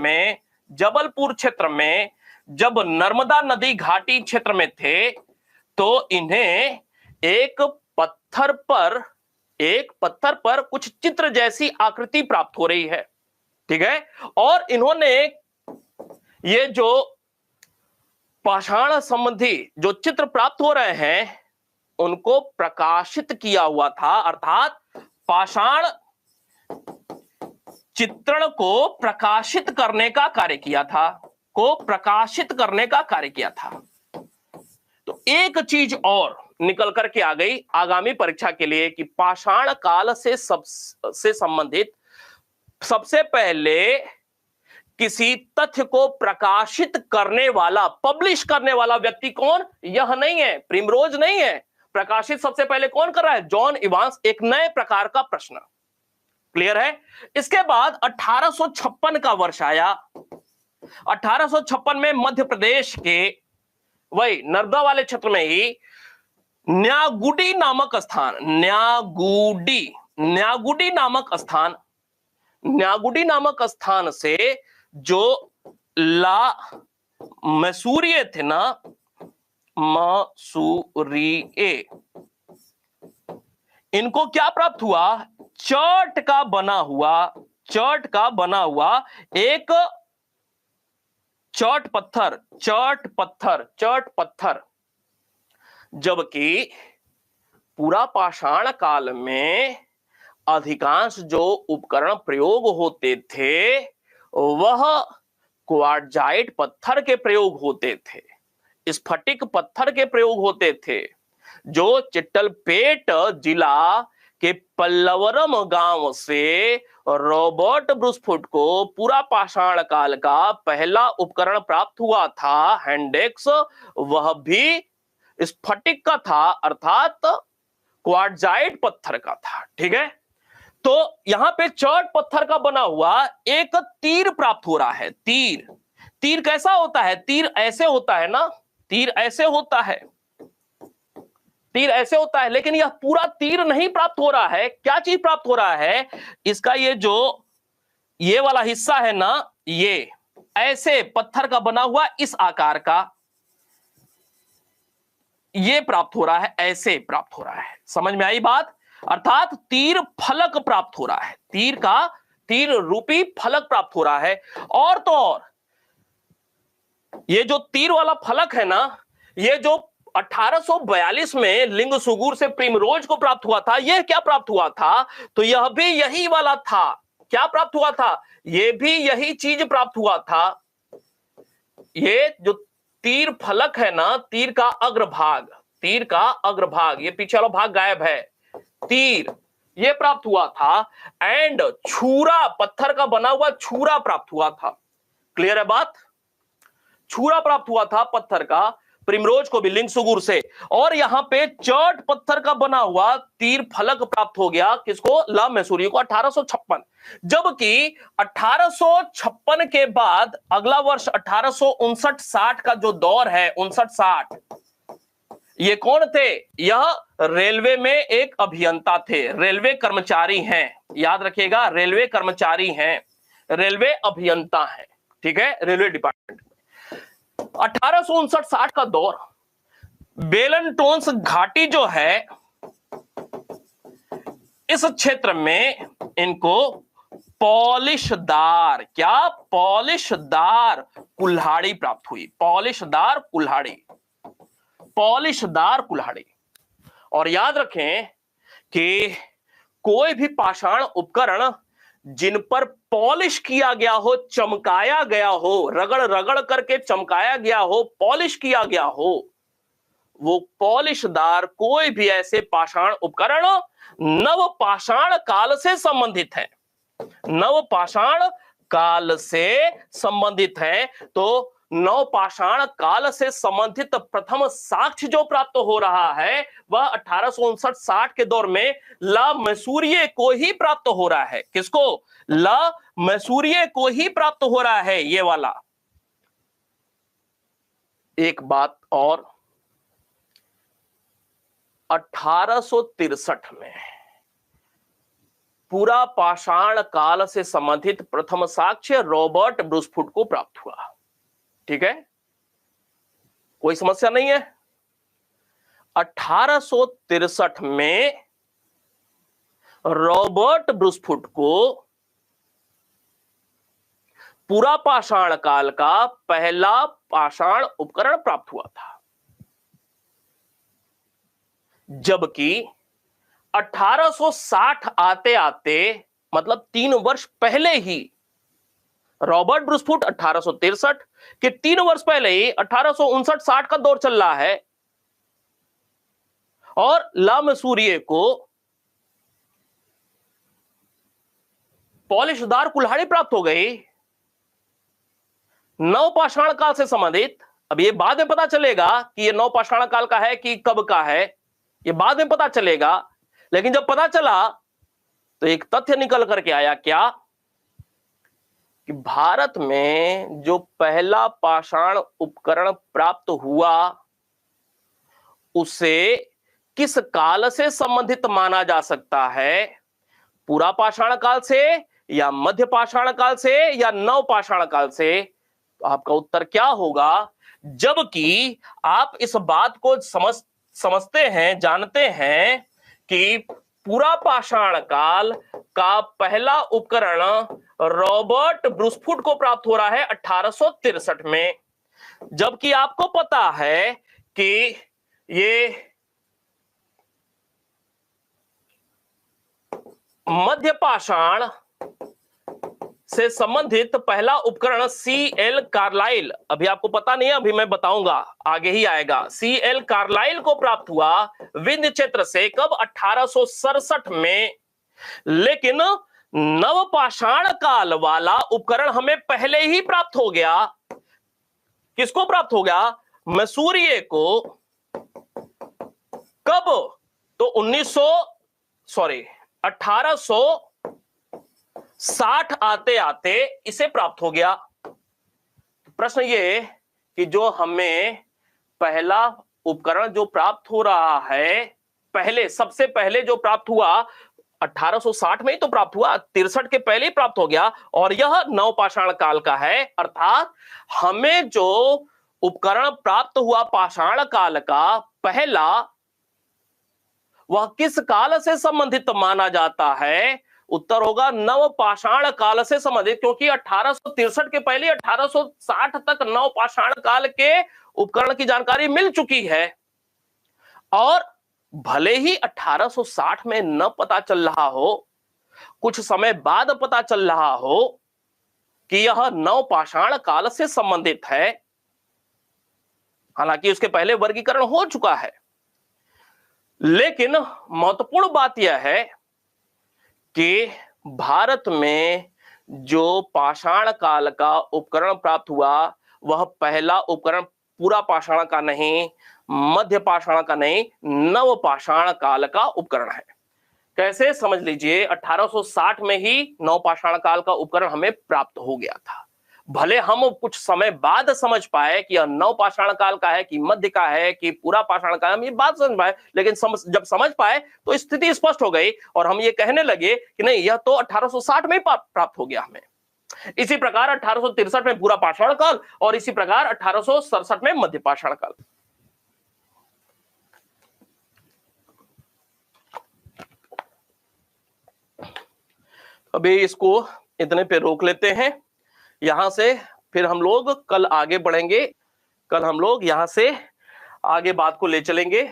में जब नर्मदा नदी घाटी क्षेत्र में थे, तो इन्हें एक पत्थर पर कुछ चित्र जैसी आकृति प्राप्त हो रही है। ठीक है, और इन्होंने ये जो पाषाण संबंधी जो चित्र प्राप्त हो रहे हैं उनको प्रकाशित किया हुआ था, अर्थात पाषाण चित्रण को प्रकाशित करने का कार्य किया था। तो एक चीज और निकल करके आ गई आगामी परीक्षा के लिए कि पाषाण काल से संबंधित सबसे पहले किसी तथ्य को प्रकाशित करने वाला, पब्लिश करने वाला व्यक्ति कौन? यह नहीं है, प्रिमरोज नहीं है। प्रकाशित सबसे पहले कौन कर रहा है? John Evans. एक नए प्रकार का प्रश्न। क्लियर है? इसके बाद 1856 का वर्ष आया। 1856 में मध्य प्रदेश के वही नर्मदा वाले क्षेत्र में ही न्यागुडी नामक स्थान से जो मसूरिये थे ना, मसूरिये, इनको क्या प्राप्त हुआ? चर्ट का बना हुआ एक चर्ट पत्थर। जबकि पूरा पाषाण काल में अधिकांश जो उपकरण प्रयोग होते थे वह क्वार्टजाइट पत्थर के प्रयोग होते थे, स्फटिक पत्थर के प्रयोग होते थे, जो चिट्टलपेट जिला के पल्लवरम गांव से रॉबर्ट ब्रूसफुट को पूरा पाषाण काल का पहला उपकरण प्राप्त हुआ था, हैंडेक्स, वह भी स्फटिक का था, अर्थात क्वार्टजाइट पत्थर का था। ठीक है, तो यहां पे चर्ट पत्थर का बना हुआ एक तीर प्राप्त हो रहा है। तीर कैसा होता है? तीर ऐसे होता है ना, तीर ऐसे होता है, लेकिन यह पूरा तीर नहीं प्राप्त हो रहा है। क्या चीज प्राप्त हो रहा है? इसका ये वाला हिस्सा है ना, ये ऐसे पत्थर का बना हुआ इस आकार का ये प्राप्त हो रहा है, ऐसे प्राप्त हो रहा है। समझ में आई बात? अर्थात तीर फलक प्राप्त हो रहा है, तीर रूपी फलक प्राप्त हो रहा है। और ये जो तीर वाला फलक है ना, ये जो 1842 में लिंगसुगुर से प्रिमरोज को प्राप्त हुआ था। यह क्या प्राप्त हुआ था? तो यह भी यही वाला था। क्या प्राप्त हुआ था? यह भी यही चीज प्राप्त हुआ था। ये जो तीर फलक है ना, तीर का अग्रभाग, तीर का अग्रभाग, ये पीछे वाला भाग गायब है, तीर ये प्राप्त हुआ था। एंड छुरा, पत्थर का बना हुआ छुरा प्राप्त हुआ था। क्लियर है बात? छुरा प्राप्त हुआ था पत्थर का, प्रिमरोज को भी लिंगसुगुर से। और यहां पे चर्ट पत्थर का बना हुआ तीर फलक प्राप्त हो गया किसको? ला मैसूरी को 1856। जबकि 1856 के बाद अगला वर्ष 1859-60 का जो दौर है, 59-60, ये कौन थे? यह रेलवे में एक अभियंता थे, रेलवे कर्मचारी हैं। याद रखिएगा, रेलवे कर्मचारी हैं, रेलवे अभियंता हैं। ठीक है, रेलवे डिपार्टमेंट। 1859-60 का दौर, बेलनटोन्स घाटी जो है, इस क्षेत्र में इनको पॉलिशदार, क्या? पॉलिशदार कुल्हाड़ी प्राप्त हुई। पॉलिशदार कुल्हाड़ी, पॉलिशदार कुल्हाड़ी। और याद रखें कि कोई भी पाषाण उपकरण जिन पर पॉलिश किया गया हो, चमकाया गया हो, रगड़ रगड़ करके चमकाया गया हो, पॉलिश किया गया हो, वो पॉलिशदार कोई भी ऐसे पाषाण उपकरण नव पाषाण काल से संबंधित है, नव पाषाण काल से संबंधित है। तो नव पाषाण काल से संबंधित प्रथम साक्ष्य जो प्राप्त हो रहा है वह 1859-60 के दौर में ला मैसूरिये को ही प्राप्त हो रहा है। किसको? ला मैसूरिये को ही प्राप्त हो रहा है ये वाला। एक बात और, 1863 में पूरा पाषाण काल से संबंधित प्रथम साक्ष्य रॉबर्ट ब्रूसफुट को प्राप्त हुआ। ठीक है, कोई समस्या नहीं है। 1863 में रॉबर्ट ब्रूसफुट को पूरा पाषाण काल का पहला पाषाण उपकरण प्राप्त हुआ था। जबकि 1860 आते आते, मतलब 3 वर्ष पहले ही, रॉबर्ट ब्रूसफुट 1863 के 3 वर्ष पहले ही 1859-60 का दौर चल रहा है और ला मैसूरिये को पॉलिशदार कुल्हाड़ी प्राप्त हो गई नवपाषाण काल से संबंधित। अब ये बाद में पता चलेगा कि ये नवपाषाण काल का है कि कब का है, ये बाद में पता चलेगा। लेकिन जब पता चला तो एक तथ्य निकल करके आया, क्या? कि भारत में जो पहला पाषाण उपकरण प्राप्त हुआ उसे किस काल से संबंधित माना जा सकता है? पूरा पाषाण काल से या मध्य पाषाण काल से या नव पाषाण काल से? तो आपका उत्तर क्या होगा? जबकि आप इस बात को समझते हैं, जानते हैं कि पूरा पाषाण काल का पहला उपकरण रॉबर्ट ब्रूसफुट को प्राप्त हो रहा है 1863 में। जबकि आपको पता है कि ये मध्य पाषाण से संबंधित पहला उपकरण C.L. कार्लाइल, अभी आपको पता नहीं है, अभी मैं बताऊंगा, आगे ही आएगा। C.L. कार्लाइल को प्राप्त हुआ विंध्य क्षेत्र से, कब? 1867 में। लेकिन नवपाषाण काल वाला उपकरण हमें पहले ही प्राप्त हो गया। किसको प्राप्त हो गया? मैसूरिये को। कब? तो 1860 आते आते इसे प्राप्त हो गया। प्रश्न ये कि जो हमें पहला उपकरण जो प्राप्त हो रहा है, पहले, सबसे पहले जो प्राप्त हुआ 1860 में ही तो प्राप्त हुआ, 63 के पहले ही प्राप्त हो गया, और यह नवपाषाण काल का है। अर्थात हमें जो उपकरण प्राप्त हुआ पाषाण काल का पहला, वह किस काल से संबंधित माना जाता है? उत्तर होगा नवपाषाण काल से संबंधित, क्योंकि 1863 के पहले 1860 तक नवपाषाण काल के उपकरण की जानकारी मिल चुकी है। और भले ही 1860 में न पता चल रहा हो, कुछ समय बाद पता चल रहा हो कि यह नवपाषाण काल से संबंधित है, हालांकि उसके पहले वर्गीकरण हो चुका है, लेकिन महत्वपूर्ण बात यह है कि भारत में जो पाषाण काल का उपकरण प्राप्त हुआ, वह पहला उपकरण पूरा पाषाण का नहीं, मध्य पाषाण का नहीं, नव पाषाण काल का उपकरण है। कैसे, समझ लीजिए 1860 में ही नव पाषाण काल का उपकरण हमें प्राप्त हो गया था। भले हम कुछ समय बाद समझ पाए कि यह नव पाषाण काल का है कि मध्य का है कि पूरा पाषाण का है, हम ये बात समझ पाए, लेकिन जब समझ पाए तो स्थिति स्पष्ट हो गई और हम ये कहने लगे कि नहीं, यह तो 1860 में ही प्राप्त हो गया हमें। इसी प्रकार 1863 में पूरा पाषाण काल और इसी प्रकार 1867 में मध्य पाषाण काल। अभी इसको इतने पे रोक लेते हैं, यहां से फिर हम लोग कल आगे बढ़ेंगे। कल हम लोग यहां से आगे बात को ले चलेंगे।